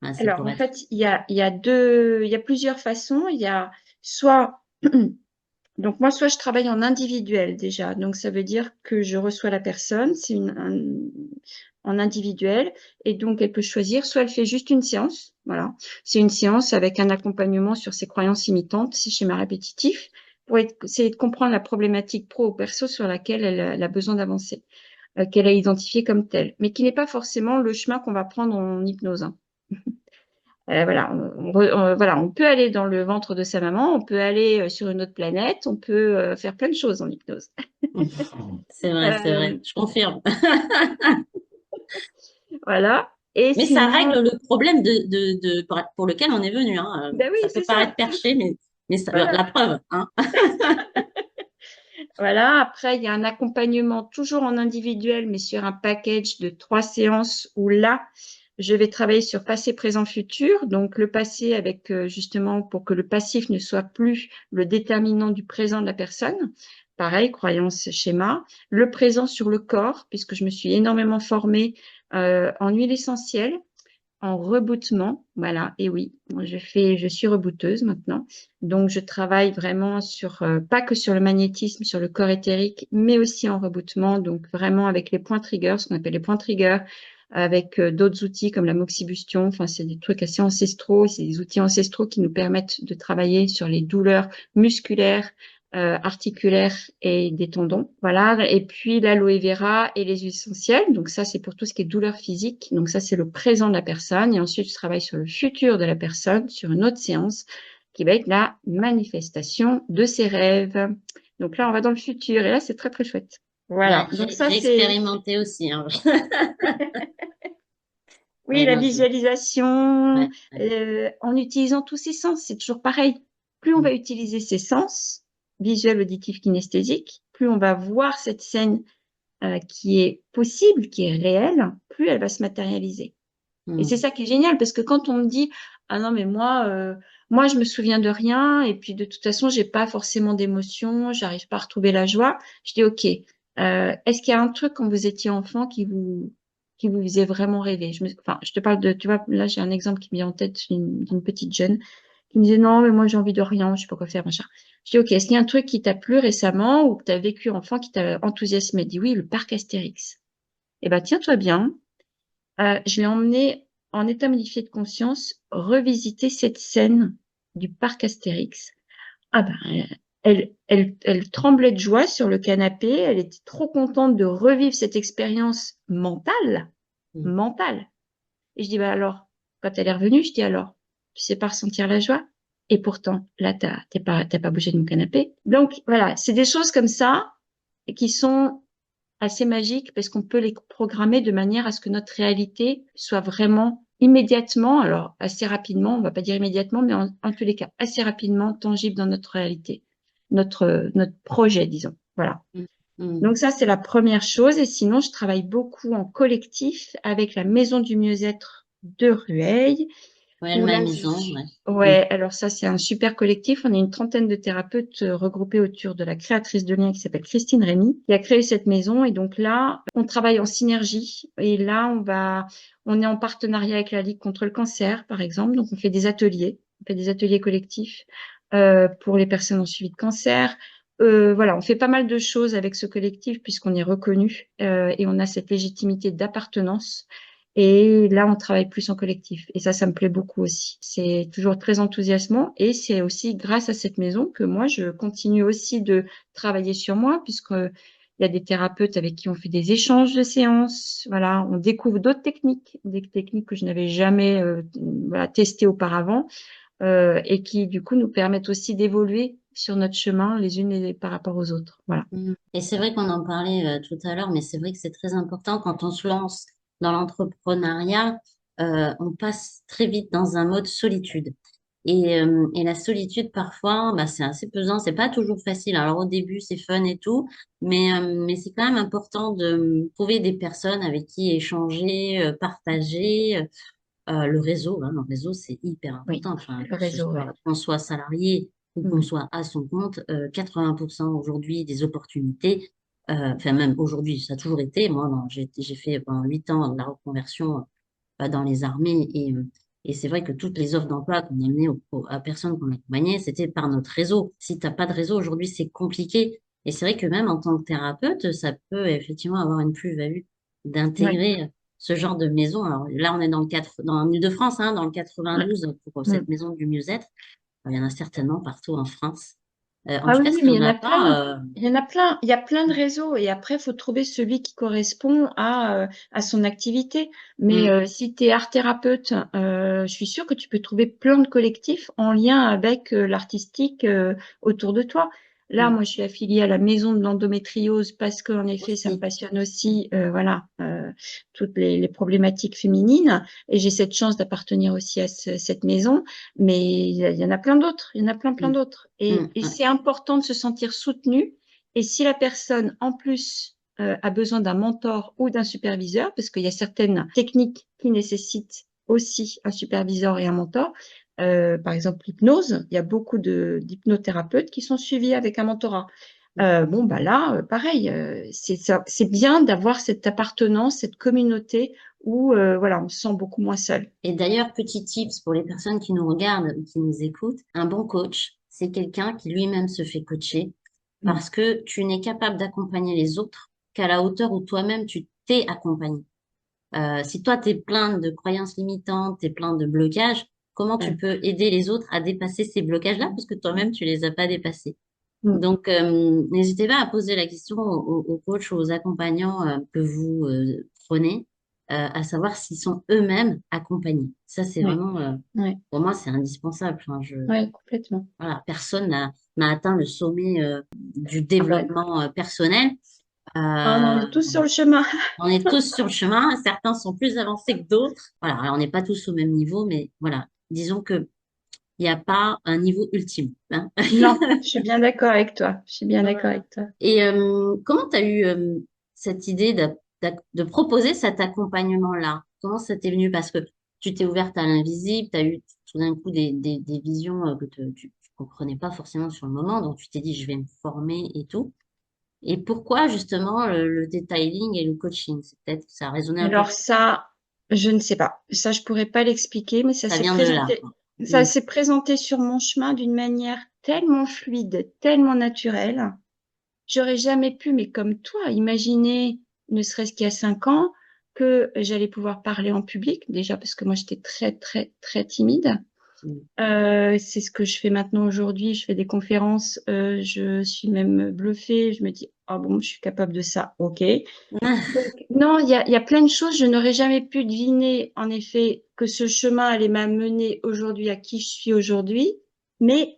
voilà, c'est
alors
pour
en
être.
fait, il y a plusieurs façons. Il y a soit, donc moi, soit je travaille en individuel déjà. Donc ça veut dire que je reçois la personne, en individuel. Et donc elle peut choisir, soit elle fait juste une séance. Voilà. C'est une séance avec un accompagnement sur ses croyances limitantes, ses schémas répétitifs, pour essayer de comprendre la problématique pro ou perso sur laquelle elle a besoin d'avancer, qu'elle a identifiée comme telle, mais qui n'est pas forcément le chemin qu'on va prendre en hypnose, hein. Voilà, voilà, on peut aller dans le ventre de sa maman, on peut aller sur une autre planète, on peut faire plein de choses en hypnose.
C'est vrai,
Euh,
je confirme.
voilà. Et
Mais ça
sinon,
règle le problème pour lequel on est venu, hein.
ben oui,
Ça peut
c'est
paraître
ça.
perché, mais
Voilà.
la preuve, hein.
Voilà. Après, il y a un accompagnement toujours en individuel, mais sur un package de 3 séances où là, je vais travailler sur passé, présent, futur. Donc, le passé avec justement pour que le passif ne soit plus le déterminant du présent de la personne. Pareil, croyance, schéma. Le présent sur le corps, puisque je me suis énormément formée en huile essentielle, en rebootement. Voilà, et oui, je suis rebooteuse maintenant. Donc, je travaille vraiment sur, pas que sur le magnétisme, sur le corps éthérique, mais aussi en rebootement. Donc, vraiment avec les points triggers, ce qu'on appelle les points triggers, avec d'autres outils comme la moxibustion. Enfin, c'est des trucs assez ancestraux, c'est des outils ancestraux qui nous permettent de travailler sur les douleurs musculaires, articulaires et des tendons. Voilà. Et puis l'aloe vera et les huiles essentielles. Donc ça, c'est pour tout ce qui est douleur physique. Donc ça, c'est le présent de la personne. Et ensuite, je travaille sur le futur de la personne, sur une autre séance qui va être la manifestation de ses rêves. Donc là, on va dans le futur et là, c'est très, très chouette.
Ouais,
Voilà. Donc ça,
j'ai
c'est,
expérimenté aussi, hein.
oui,
Ouais,
la
non,
visualisation,
ouais, ouais.
en utilisant tous ses sens, c'est toujours pareil. Plus on
Mm,
va utiliser ses sens, visuel, auditif, kinesthésique, plus on va voir cette scène qui est possible, qui est réelle, plus elle va se matérialiser. Et c'est
mm,
ça qui est génial, parce que quand on me dit, ah non, mais moi, je me souviens de rien, et puis de toute façon, j'ai pas forcément d'émotion, j'arrive pas à retrouver la joie, je dis, OK, est-ce qu'il y a un truc quand vous étiez enfant qui vous faisait vraiment rêver? Enfin, je te parle de, tu vois, là, j'ai un exemple qui me vient en tête d'une petite jeune qui me disait, non, mais moi, j'ai envie de rien, je sais pas quoi faire, machin. Je dis, OK, est-ce qu'il y a un truc qui t'a plu récemment ou que tu as vécu enfant qui t'a enthousiasmé? Elle dit, oui, le parc Astérix. Eh ben, tiens-toi bien. Je l'ai emmenée en état modifié de conscience revisiter cette scène du parc Astérix. Ah ben, elle tremblait de joie sur le canapé. Elle était trop contente de revivre cette expérience mentale,
mm.
mentale. Et je dis, bah alors, quand elle est revenue, je dis alors, tu sais pas ressentir la joie? Et pourtant, là, t'as pas bougé de mon canapé. Donc, voilà, c'est des choses comme ça qui sont assez magique parce qu'on peut les programmer de manière à ce que notre réalité soit vraiment immédiatement, alors assez rapidement, on va pas dire immédiatement, mais en tous les cas assez rapidement tangible dans notre réalité, notre projet, disons. Voilà.
Mm, mm.
Donc ça, c'est la première chose. Et sinon, je travaille beaucoup en collectif avec la Maison du Mieux-être de Rueil
Ouais,
où
ma
là,
maison, ouais. Mm,
ouais, alors ça, c'est un super collectif. On est une trentaine de thérapeutes regroupés autour de la créatrice de liens qui s'appelle Christine Rémy, qui a créé cette maison. Et donc là, on travaille en synergie. Et là, on est en partenariat avec la Ligue contre le cancer, par exemple. Donc, on fait des ateliers. On fait des ateliers collectifs pour les personnes en suivi de cancer. Voilà, on fait pas mal de choses avec ce collectif puisqu'on est reconnu et on a cette légitimité d'appartenance. Et là, on travaille plus en collectif. Et ça me plaît beaucoup aussi. C'est toujours très enthousiasmant. Et c'est aussi grâce à cette maison que moi, je continue aussi de travailler sur moi, puisque il y a des thérapeutes avec qui on fait des échanges de séances. Voilà, on découvre d'autres techniques, des techniques que je n'avais jamais voilà, testées auparavant, et qui, du coup, nous permettent aussi d'évoluer sur notre chemin les unes par rapport aux autres. Voilà.
mm. Et c'est vrai qu'on en parlait tout à l'heure, mais c'est vrai que c'est très important quand on se lance dans l'entrepreneuriat, on passe très vite dans un mode solitude. Et la solitude, parfois, bah, c'est assez pesant, c'est pas toujours facile. Alors au début, c'est fun et tout, mais c'est quand même important de trouver des personnes avec qui échanger, partager. Le réseau, hein, le réseau, c'est hyper
Oui,
important. Enfin,
le réseau, ouais.
qu'on soit salarié ou qu'on
Mm.
soit à son compte, 80% aujourd'hui des opportunités, enfin même aujourd'hui, ça a toujours été. Moi, non, j'ai fait pendant 8 ans de la reconversion dans les armées et c'est vrai que toutes les offres d'emploi qu'on amenait à personnes qu'on accompagnait, c'était par notre réseau. Si t'as pas de réseau aujourd'hui, c'est compliqué. Et c'est vrai que même en tant que thérapeute, ça peut effectivement avoir une plus-value
Ouais.
d'intégrer ce genre de maison. Alors là, on est dans l'Île-de-France, hein, dans le
Ouais.
92 pour cette
Mm.
maison du mieux-être. Il y en a certainement partout en France. En
Ah
tout
oui,
cas,
oui,
s'il
mais
n'y
il y
en
en
a
a plein.
pas,
Il y en a plein. Il y a plein de réseaux. Et après, il faut trouver celui qui correspond à son activité. Mais
mm,
si tu es art thérapeute, je suis sûre que tu peux trouver plein de collectifs en lien avec l'artistique autour de toi. Là,
mm,
moi, je suis affiliée à la Maison de l'endométriose parce qu'en effet, ça me
aussi.
passionne aussi, voilà, toutes les problématiques féminines. Et j'ai cette chance d'appartenir aussi à cette maison. Mais il y en a plein d'autres, il y en a plein, plein
Mm,
d'autres. Et
ouais.
c'est important de se sentir soutenu. Et si la personne, en plus, a besoin d'un mentor ou d'un superviseur, parce qu'il y a certaines techniques qui nécessitent aussi un superviseur et un mentor, par exemple l'hypnose, il y a beaucoup d'hypnothérapeutes qui sont suivis avec un mentorat. Bon, bah là, pareil, c'est bien d'avoir cette appartenance, cette communauté où voilà, on se sent beaucoup moins seul.
Et d'ailleurs, petit tips pour les personnes qui nous regardent ou qui nous écoutent, un bon coach, c'est quelqu'un qui lui-même se fait coacher
Mm.
parce que tu n'es capable d'accompagner les autres qu'à la hauteur où toi-même tu t'es accompagné. Si toi, tu es plein de croyances limitantes, tu es plein de blocages, comment tu
Ouais.
peux aider les autres à dépasser ces blocages-là, puisque toi-même, tu les as pas dépassés.
Mm.
Donc, n'hésitez pas à poser la question aux coachs, aux accompagnants que vous prenez, à savoir s'ils sont eux-mêmes accompagnés. Ça, c'est
Ouais.
vraiment,
Ouais.
pour moi, c'est indispensable. Enfin,
Ouais, complètement.
voilà, personne n'a atteint le sommet du
Ah bah,
développement personnel.
ah, on
Euh,
est tous sur le chemin.
on est tous sur le chemin. Certains sont plus avancés que d'autres. Voilà, alors on n'est pas tous au même niveau, mais voilà, disons que il n'y a pas un niveau ultime, hein.
Non, je suis bien d'accord avec toi. Je suis bien d'accord
Voilà.
avec toi.
Et comment tu as eu cette idée de proposer cet accompagnement-là? Comment ça t'est venu? Parce que tu t'es ouverte à l'invisible, tu as eu tout d'un coup des visions que tu comprenais pas forcément sur le moment, donc tu t'es dit, je vais me former et tout. Et pourquoi justement le detailing et le coaching? C'est peut-être que ça a résonné un peu
Alors
plus.
ça, je ne sais pas. Ça, je pourrais pas l'expliquer, mais
Ça vient de là, quoi.
ça
Mm.
s'est présenté sur mon chemin d'une manière tellement fluide, tellement naturelle. J'aurais jamais pu, mais comme toi, imaginer, ne serait-ce qu'il y a 5 ans, que j'allais pouvoir parler en public, déjà parce que moi j'étais très, très, très timide.
Mm.
C'est ce que je fais maintenant aujourd'hui. Je fais des conférences. Je suis même bluffée. Je me dis, ah bon, je suis capable de ça. OK. Donc, non, il y a plein de choses. Je n'aurais jamais pu deviner, en effet, que ce chemin allait m'amener aujourd'hui à qui je suis aujourd'hui. Mais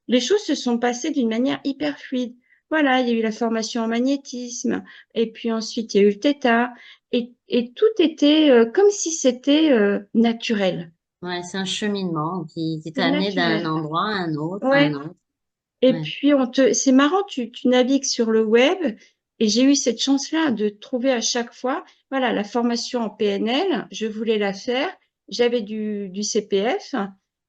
les choses se sont passées d'une manière hyper fluide. Voilà, il y a eu la formation en magnétisme. Et puis ensuite, il y a eu le theta. Et tout était comme si c'était naturel.
Ouais, c'est un cheminement qui
C'est
t'a amené d'un
naturel.
endroit à un autre, à un
Ouais.
autre.
Et
Ouais.
puis c'est marrant, tu navigues sur le web et j'ai eu cette chance-là de trouver à chaque fois, voilà, la formation en PNL, je voulais la faire, j'avais du CPF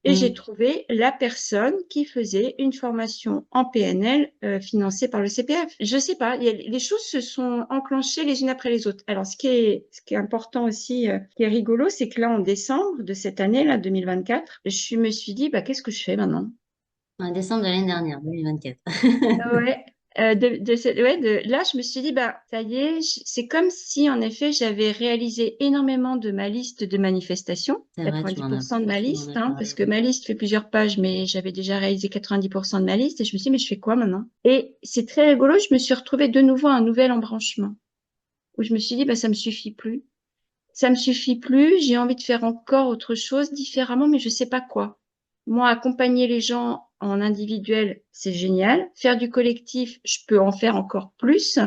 et j'ai
Mm.
trouvé la personne qui faisait une formation en PNL financée par le CPF. Je sais pas, les choses se sont enclenchées les unes après les autres. Alors ce qui est important aussi, qui est rigolo, c'est que là en décembre de cette année, là 2024, je me suis dit, bah qu'est-ce que je fais maintenant?
En décembre de l'année dernière, 2024.
Ouais, là, je me suis dit, bah, ça y est, c'est comme si, en effet, j'avais réalisé énormément de ma liste de manifestations,
C'est vrai,
90% de ma
tu m'en
liste,
as
hein, parce
parlé.
que ma liste fait plusieurs pages, mais j'avais déjà réalisé 90% de ma liste, et je me suis dit, mais je fais quoi maintenant? Et c'est très rigolo, je me suis retrouvée de nouveau à un nouvel embranchement, où je me suis dit, bah, ça me suffit plus. Ça me suffit plus, j'ai envie de faire encore autre chose différemment, mais je sais pas quoi. Moi, accompagner les gens en individuel, c'est génial. Faire du collectif, je peux en faire encore plus,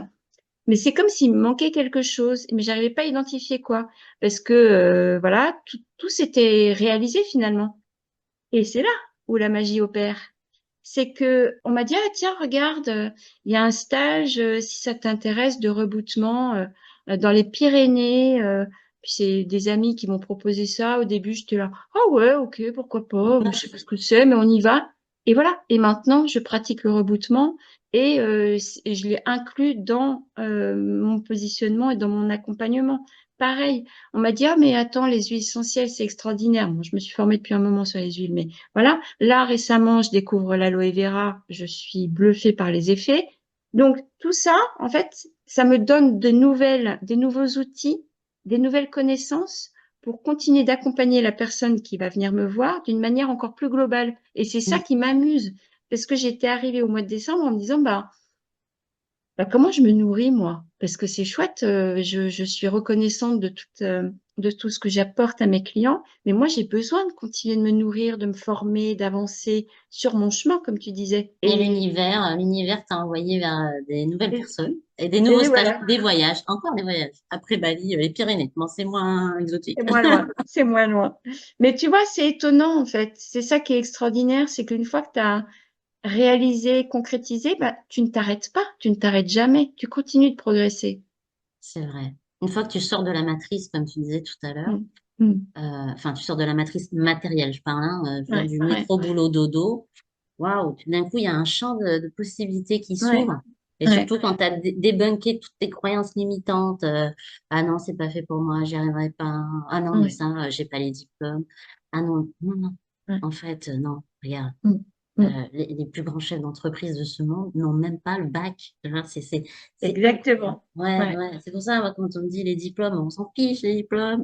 mais c'est comme s'il me manquait quelque chose, mais j'arrivais pas à identifier quoi, parce que voilà, tout s'était réalisé finalement. Et c'est là où la magie opère. C'est que on m'a dit ah tiens regarde il y a un stage si ça t'intéresse de rebootement dans les Pyrénées puis c'est des amis qui m'ont proposé ça au début j'étais là ah ouais ok pourquoi pas je sais pas ce que c'est mais on y va et voilà et maintenant je pratique le rebootement et je l'ai inclus dans mon positionnement et dans mon accompagnement pareil on m'a dit ah mais attends les huiles essentielles c'est extraordinaire moi je me suis formée depuis un moment sur les huiles mais voilà, là récemment, je découvre l'aloe vera, je suis bluffée par les effets. Donc tout ça, en fait, ça me donne des nouveaux outils, des nouvelles connaissances pour continuer d'accompagner la personne qui va venir me voir d'une manière encore plus globale. Et c'est ça
Mm.
qui m'amuse, parce que j'étais arrivée au mois de décembre en me disant, bah, comment je me nourris, moi? Parce que c'est chouette, je suis reconnaissante de tout ce que j'apporte à mes clients, mais moi, j'ai besoin de continuer de me nourrir, de me former, d'avancer sur mon chemin, comme tu disais.
Et l'univers t'a envoyé vers des nouvelles
Et,
personnes et des nouveaux
et
stages,
voilà,
des voyages, encore des voyages. Après Bali, les Pyrénées. Bon, c'est moins exotique.
c'est moins loin, c'est moins loin. Mais tu vois, c'est étonnant, en fait. C'est ça qui est extraordinaire, c'est qu'une fois que tu as réalisé, concrétisé, bah, tu ne t'arrêtes pas, tu ne t'arrêtes jamais, tu continues de progresser.
C'est vrai. Une fois que tu sors de la matrice, comme tu disais tout à l'heure,
Mm. Mm.
enfin, tu sors de la matrice matérielle, je parle, hein, je veux dire,
Ouais,
du
ouais,
métro boulot dodo. Waouh, tout d'un coup, il y a un champ de possibilités qui
ouais,
s'ouvre. Et
ouais,
surtout quand tu as débunké toutes tes croyances limitantes. Ah non, c'est pas fait pour moi, j'y arriverai pas. Ah non, mais
ouais,
ça, j'ai pas les diplômes. Ah non, non, non.
ouais.
En fait, non, regarde.
Mm. Mm.
les plus grands chefs d'entreprise de ce monde n'ont même pas le bac. Enfin, c'est incroyable.
Exactement.
Ouais,
Ouais.
ouais. C'est pour ça, moi, quand on me dit les diplômes, on s'en fiche, les diplômes.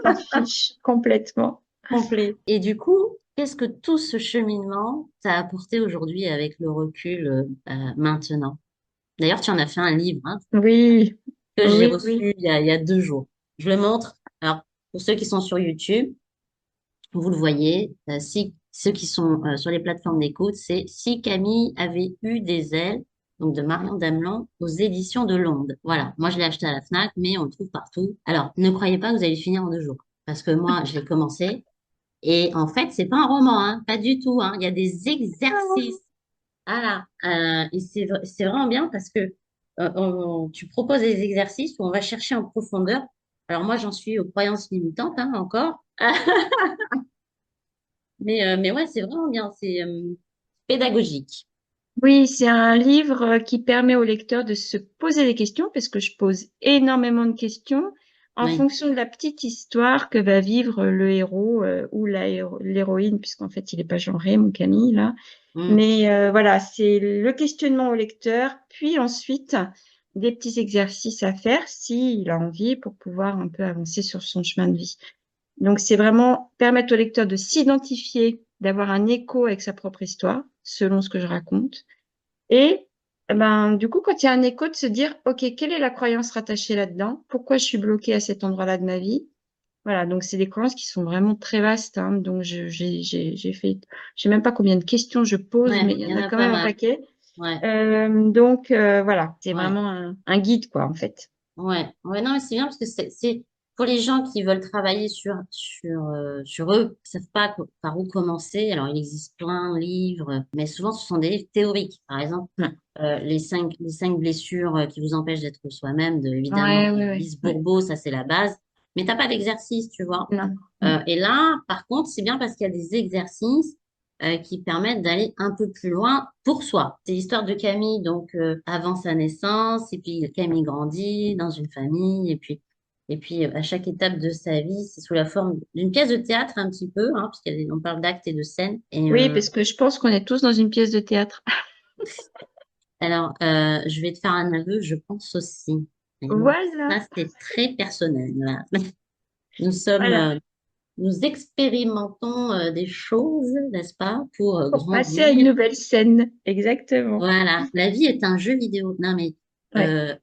On s'en fiche complètement.
Complet. Et du coup, qu'est-ce que tout ce cheminement t'a apporté aujourd'hui avec le recul maintenant? D'ailleurs, tu en as fait un livre, hein,
Oui,
que j'ai
oui,
reçu
oui.
il y a 2 jours. Je le montre. Alors, pour ceux qui sont sur YouTube, vous le voyez. Si ceux qui sont sur les plateformes d'écoute, c'est Si Camille avait eu des ailes, donc de Marion Damelan, aux éditions de L'Onde. Voilà. Moi, je l'ai acheté à la Fnac, mais on le trouve partout. Alors, ne croyez pas que vous allez le finir en 2 jours. Parce que moi, je l'ai commencé. Et en fait, c'est pas un roman, hein, pas du tout, hein. Il y a des exercices. Voilà. Et c'est vraiment bien parce que tu proposes des exercices où on va chercher en profondeur. Alors moi, j'en suis aux croyances limitantes, hein, encore. Mais ouais, c'est vraiment bien. C'est pédagogique.
Oui, c'est un livre qui permet au lecteur de se poser des questions, parce que je pose énormément de questions en
Oui.
fonction de la petite histoire que va vivre le héros ou l'héroïne, puisqu'en fait, il n'est pas genré, mon Camille, là.
Mm.
Mais voilà, c'est le questionnement au lecteur, puis ensuite des petits exercices à faire s'il a envie pour pouvoir un peu avancer sur son chemin de vie. Donc, c'est vraiment permettre au lecteur de s'identifier, d'avoir un écho avec sa propre histoire, selon ce que je raconte. Et ben, du coup, quand il y a un écho, de se dire, OK, quelle est la croyance rattachée là-dedans? Pourquoi je suis bloquée à cet endroit-là de ma vie? Voilà, donc c'est des croyances qui sont vraiment très vastes, hein. Donc, j'ai fait, je sais même pas combien de questions je pose, mais
Ouais,
il y
il y
en
en
a
a
quand
pas
même un
mal.
paquet.
Ouais,
Voilà, c'est
ouais.
vraiment un guide, quoi, en fait.
Ouais, ouais, non, mais c'est bien parce que c'est pour les gens qui veulent travailler sur eux, qui savent pas par où commencer. Alors, il existe plein de livres, mais souvent, ce sont des livres théoriques. Par exemple,
Ouais,
les cinq blessures qui vous empêchent d'être soi-même, évidemment,
ouais,
de
ouais, ouais.
Lise
Ouais.
Bourbeau, ça, c'est la base. Mais t'as pas d'exercice, tu vois.
Non, non.
Et là, par contre, c'est bien parce qu'il y a des exercices qui permettent d'aller un peu plus loin pour soi. C'est l'histoire de Camille, donc avant sa naissance, et puis Camille grandit dans une famille, et puis à chaque étape de sa vie, c'est sous la forme d'une pièce de théâtre un petit peu, hein, puisqu'on parle d'actes et de scènes. Et
Oui, parce que je pense qu'on est tous dans une pièce de théâtre.
alors, je vais te faire un aveu, je pense aussi. Et bon,
Voilà,
ça, c'est très personnel, là. Nous sommes
voilà.
nous expérimentons des choses, n'est-ce pas, pour
Pour passer à une
grandir.
nouvelle scène. Exactement.
Voilà, la vie est un jeu vidéo. Non, mais
Ouais.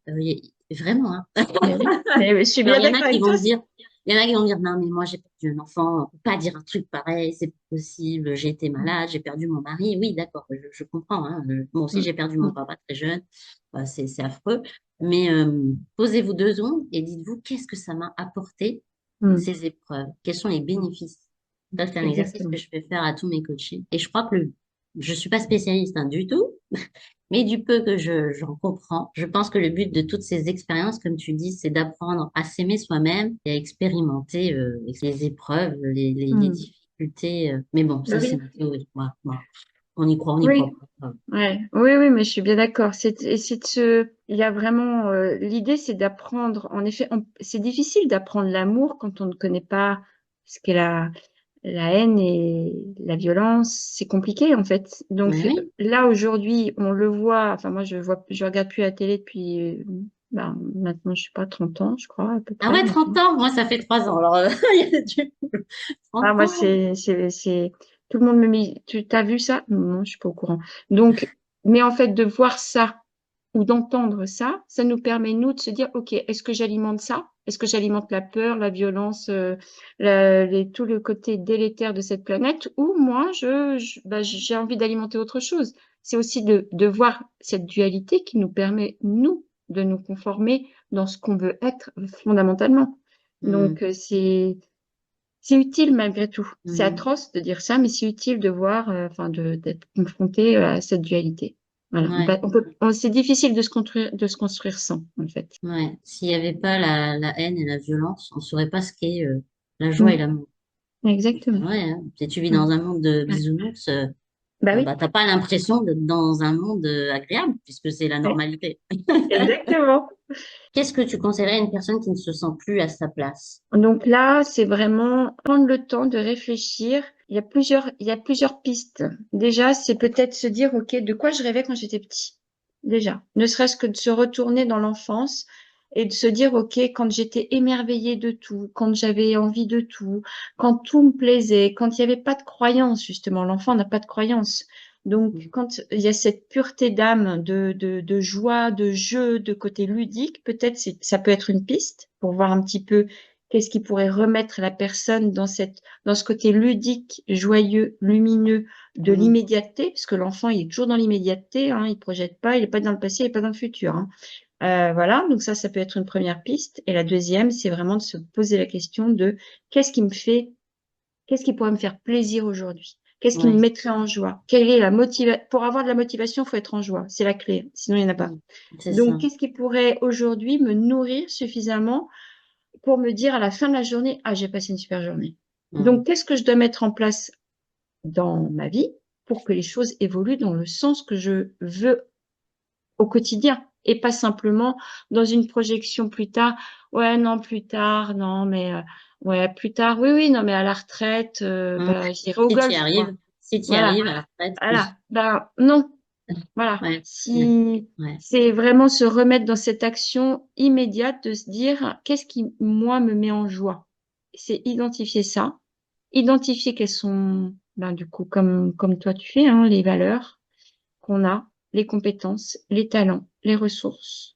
vraiment, hein.
Mais oui. Mais oui, je suis
Alors,
bien d'accord avec toi.
il y en a qui vont me dire, non, mais moi, j'ai perdu un enfant, on peut pas dire un truc pareil, c'est pas possible, j'ai été malade, j'ai perdu mon mari. Oui, d'accord, je comprends, hein. Moi aussi,
Mm,
j'ai perdu mon
mm,
papa très jeune. C'est affreux. Mais posez-vous 2 secondes et dites-vous, qu'est-ce que ça m'a apporté,
mm.
ces épreuves? Quels sont les bénéfices? Ça, c'est un exercice que
Exactement.
je fais faire à tous mes coachés. Et je crois que je suis pas spécialiste, hein, du tout, mais du peu que j'en comprends, je pense que le but de toutes ces expériences, comme tu dis, c'est d'apprendre à s'aimer soi-même et à expérimenter les épreuves, les
Mm.
difficultés. Mais bon,
Bah
ça, c'est
oui.
ma théorie. Voilà, voilà. On y croit, on n'y croit
Oui.
pas.
Ouais. Oui, oui, mais je suis bien d'accord. Il y a vraiment, l'idée, c'est d'apprendre. En effet, c'est difficile d'apprendre l'amour quand on ne connaît pas ce qu'est la haine et la violence. C'est compliqué, en fait.
Mais
Donc,
oui.
là, aujourd'hui, on le voit. Enfin, moi, je regarde plus la télé depuis, ben, maintenant, je sais pas, 30 ans, je crois, à peu
Ah
près,
ouais,
maintenant.
30 ans, moi, ça fait 3 ans. Alors, il y a du
Ah,
30
moi,
ans.
tout le monde me dit, tu t'as vu ça? Non, je suis pas au courant. Donc, mais en fait, de voir ça ou d'entendre ça, ça nous permet, nous, de se dire, OK, est-ce que j'alimente ça? Est-ce que j'alimente la peur, la violence, tout le côté délétère de cette planète? Ou moi, bah, j'ai envie d'alimenter autre chose. C'est aussi de voir cette dualité qui nous permet, nous, de nous conformer dans ce qu'on veut être fondamentalement.
Hmm,
Donc, c'est utile malgré tout. C'est
hmm.
atroce de dire ça, mais c'est utile de voir, enfin, d'être confronté à cette dualité. Voilà.
Ouais,
C'est difficile de se construire sans, en fait.
ouais. S'il n'y avait pas la haine et la violence, on ne saurait pas ce qu'est la joie et
Mm.
l'amour. C'est
Exactement.
vrai, hein. Si tu vis
Mm.
dans un monde de
Ouais.
bisounours,
Bah oui.
bah, t'as pas l'impression d'être dans un monde agréable, puisque c'est la
Ouais.
normalité.
Exactement.
Qu'est-ce que tu conseillerais à une personne qui ne se sent plus à sa place?
Donc là, c'est vraiment prendre le temps de réfléchir il y a plusieurs pistes. Déjà, c'est peut-être se dire, OK, de quoi je rêvais quand j'étais petit? Déjà, ne serait-ce que de se retourner dans l'enfance et de se dire, OK, quand j'étais émerveillée de tout, quand j'avais envie de tout, quand tout me plaisait, quand il n'y avait pas de croyance, justement, l'enfant n'a pas de croyance. Donc,
Mm.
quand il y a cette pureté d'âme, de joie, de jeu, de côté ludique, peut-être ça peut être une piste pour voir un petit peu qu'est-ce qui pourrait remettre la personne dans ce côté ludique, joyeux, lumineux de
Mm.
l'immédiateté, parce que l'enfant, il est toujours dans l'immédiateté, hein, il projette pas, il est pas dans le passé, il est pas dans le futur, hein. Voilà, donc ça peut être une première piste. Et la deuxième, c'est vraiment de se poser la question de qu'est-ce qui me fait, qu'est-ce qui pourrait me faire plaisir aujourd'hui? Qu'est-ce qui me
Ouais.
mettrait en joie? Quelle est la motivation? Pour avoir de la motivation, il faut être en joie. C'est la clé. Sinon, il n'y en a pas.
Mm. C'est
Donc,
ça.
qu'est-ce qui pourrait aujourd'hui me nourrir suffisamment pour me dire à la fin de la journée, ah, j'ai passé une super journée.
Mm.
Donc, qu'est-ce que je dois mettre en place dans ma vie pour que les choses évoluent dans le sens que je veux au quotidien et pas simplement dans une projection plus tard. Ouais, non, plus tard, non, mais ouais, plus tard. Oui, oui, non, mais à la retraite,
Mm.
bah, j'irai au
Si tu y
golf, quoi.
arrives, si tu y
Voilà,
arrives à la retraite, oui.
voilà. Ben non, voilà.
Ouais. Ouais.
Si
Ouais.
c'est vraiment se remettre dans cette action immédiate de se dire qu'est-ce qui, moi, me met en joie. C'est identifier ça, identifier quelles sont, ben, du coup, comme toi tu fais, hein, les valeurs qu'on a, les compétences, les talents, les ressources,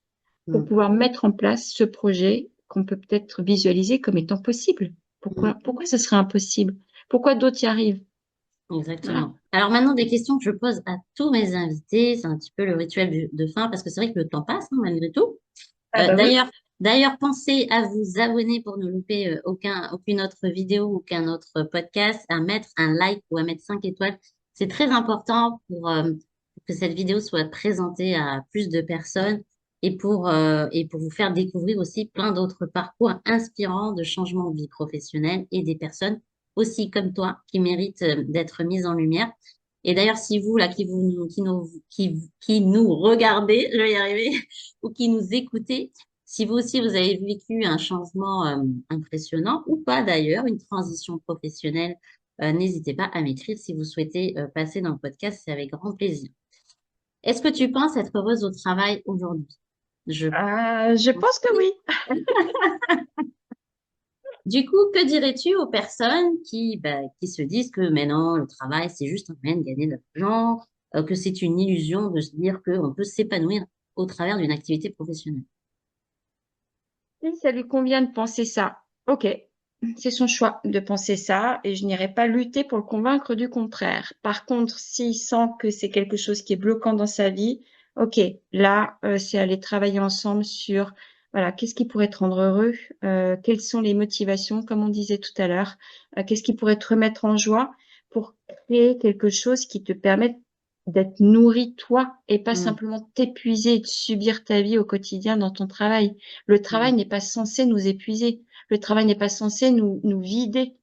pour
Mm.
pouvoir mettre en place ce projet qu'on peut peut-être visualiser comme étant possible.
Mm.
Pourquoi ce serait impossible? Pourquoi d'autres y arrivent? Voilà.
Exactement. Alors maintenant, des questions que je pose à tous mes invités, c'est un petit peu le rituel de fin, parce que c'est vrai que le temps passe, hein, malgré tout.
Ah bah oui.
D'ailleurs, pensez à vous abonner pour ne louper aucune autre vidéo, aucun autre podcast, à mettre un like ou à mettre 5 étoiles. C'est très important pour que cette vidéo soit présentée à plus de personnes et pour vous faire découvrir aussi plein d'autres parcours inspirants de changement de vie professionnelle et des personnes aussi comme toi qui méritent d'être mises en lumière. Et d'ailleurs, si vous, là, qui nous regardez, je vais y arriver, ou qui nous écoutez, si vous aussi, vous avez vécu un changement impressionnant ou pas d'ailleurs, une transition professionnelle, n'hésitez pas à m'écrire si vous souhaitez passer dans le podcast, c'est avec grand plaisir. Est-ce que tu penses être heureuse au travail aujourd'hui? Je
Je pense que oui.
Du coup, que dirais-tu aux personnes qui se disent que maintenant, le travail, c'est juste un moyen de gagner de l'argent, que c'est une illusion de se dire qu'on peut s'épanouir au travers d'une activité professionnelle?
Si ça lui convient de penser ça, ok, c'est son choix de penser ça et je n'irai pas lutter pour le convaincre du contraire. Par contre, s'il sent que c'est quelque chose qui est bloquant dans sa vie, ok, là, c'est aller travailler ensemble sur, voilà, qu'est-ce qui pourrait te rendre heureux, quelles sont les motivations, comme on disait tout à l'heure, qu'est-ce qui pourrait te remettre en joie pour créer quelque chose qui te permette d'être nourri toi et pas
Mm,
simplement t'épuiser et de subir ta vie au quotidien dans ton travail. Le travail
mm,
n'est pas censé nous épuiser. Le travail n'est pas censé nous vider.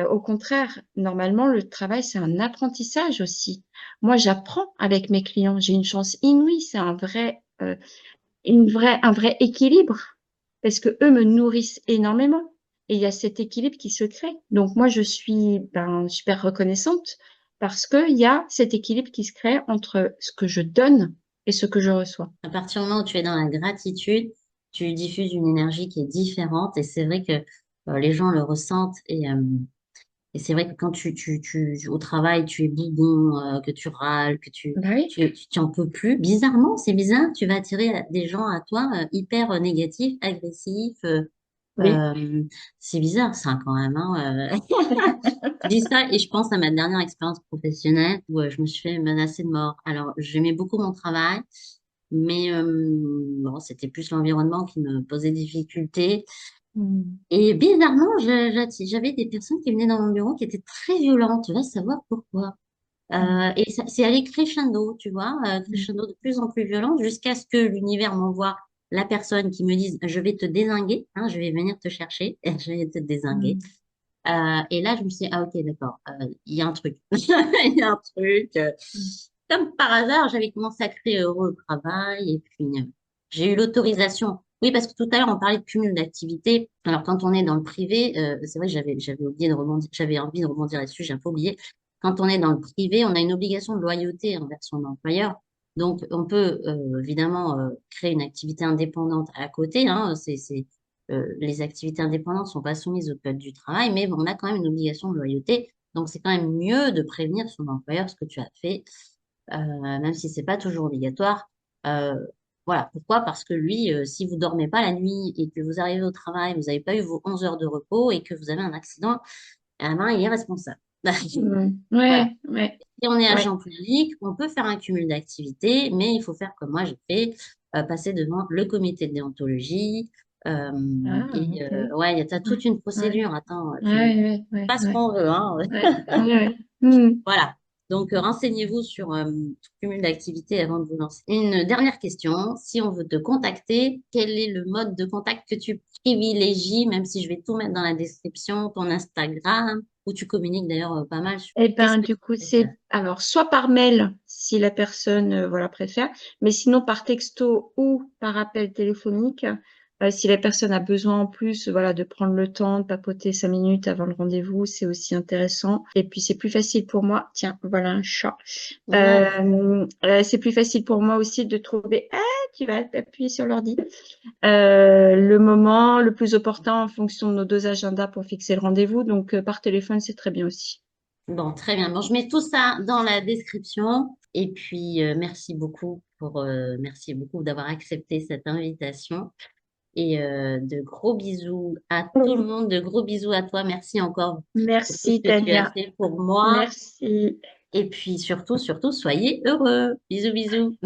Au contraire, normalement, le travail, c'est un apprentissage aussi. Moi, j'apprends avec mes clients. J'ai une chance inouïe. C'est un vrai équilibre parce que eux me nourrissent énormément. Et il y a cet équilibre qui se crée. Donc, moi, je suis super reconnaissante parce qu'il y a cet équilibre qui se crée entre ce que je donne et ce que je reçois.
À partir du moment où tu es dans la gratitude, tu diffuses une énergie qui est différente et c'est vrai que les gens le ressentent et c'est vrai que quand au travail, tu es bougon, que tu râles,
Bah oui.
tu en peux plus. Bizarrement, c'est bizarre, tu vas attirer des gens à toi hyper négatifs, agressifs.
Oui.
Euh, c'est bizarre ça quand même, hein. Je dis ça et je pense à ma dernière expérience professionnelle où je me suis fait menacer de mort. Alors, j'aimais beaucoup mon travail, mais bon, c'était plus l'environnement qui me posait difficulté.
Mm.
Et bizarrement, j'avais des personnes qui venaient dans mon bureau qui étaient très violentes. Tu vas savoir pourquoi.
Mm.
Et c'est allé crescendo, tu vois, crescendo de plus en plus violent jusqu'à ce que l'univers m'envoie la personne qui me dise, je vais te dézinguer, hein, je vais venir te chercher, et je vais te dézinguer.
Mm.
Et là, je me suis dit, ah ok, d'accord, il y a un truc. Il y a un truc.
Mm.
Comme par hasard, j'avais commencé à créer Heureux au travail et puis j'ai eu l'autorisation Oui, parce que tout à l'heure, on parlait de cumul d'activités. Alors, quand on est dans le privé, c'est vrai que j'avais oublié de rebondir, j'avais envie de rebondir là-dessus, j'ai un peu oublié. Quand on est dans le privé, on a une obligation de loyauté envers son employeur. Donc, on peut évidemment créer une activité indépendante à côté. Hein, les activités indépendantes sont pas soumises au code du travail, mais on a quand même une obligation de loyauté. Donc, c'est quand même mieux de prévenir son employeur ce que tu as fait, même si c'est pas toujours obligatoire. Euh, voilà. Pourquoi? Parce que lui, si vous dormez pas la nuit et que vous arrivez au travail, vous n'avez pas eu vos 11 heures de repos et que vous avez un accident, eh ben, il est responsable. Voilà.
Ouais, ouais,
Si on est
ouais.
agent public, on peut faire un cumul d'activités, mais il faut faire comme moi j'ai fait, passer devant le comité de déontologie. euh,
Ah, ok.
ouais, t'as
Ouais,
toute une
ouais,
procédure. Attends,
ouais,
tu
ouais, ouais,
pas ce
ouais,
qu'on veut, hein.
ouais, ouais, ouais. Hmm.
Voilà. Donc, renseignez-vous sur tout cumul d'activités avant de vous lancer. Une dernière question. Si on veut te contacter, quel est le mode de contact que tu privilégies, même si je vais tout mettre dans la description, ton Instagram, où tu communiques d'ailleurs pas mal.
Eh
Qu'est-ce
ben,
que
du
tu
coup,
préfères?
c'est alors soit par mail si la personne voilà préfère, mais sinon par texto ou par appel téléphonique si la personne a besoin en plus voilà de prendre le temps de papoter 5 minutes avant le rendez-vous, c'est aussi intéressant. Et puis c'est plus facile pour moi. Tiens, voilà un chat.
Ouais.
C'est plus facile pour moi aussi de trouver. Ah, tu vas appuyer sur l'ordi. Le moment le plus opportun en fonction de nos deux agendas pour fixer le rendez-vous. Donc par téléphone, c'est très bien aussi.
Bon, très bien. Bon, je mets tout ça dans la description. Et puis, merci beaucoup d'avoir accepté cette invitation. Et de gros bisous à tout le monde, de gros bisous à toi. Merci encore pour tout ce
Merci,
que tu as
Tania.
fait pour moi.
Merci.
Et puis surtout, soyez heureux. Bisous, bisous.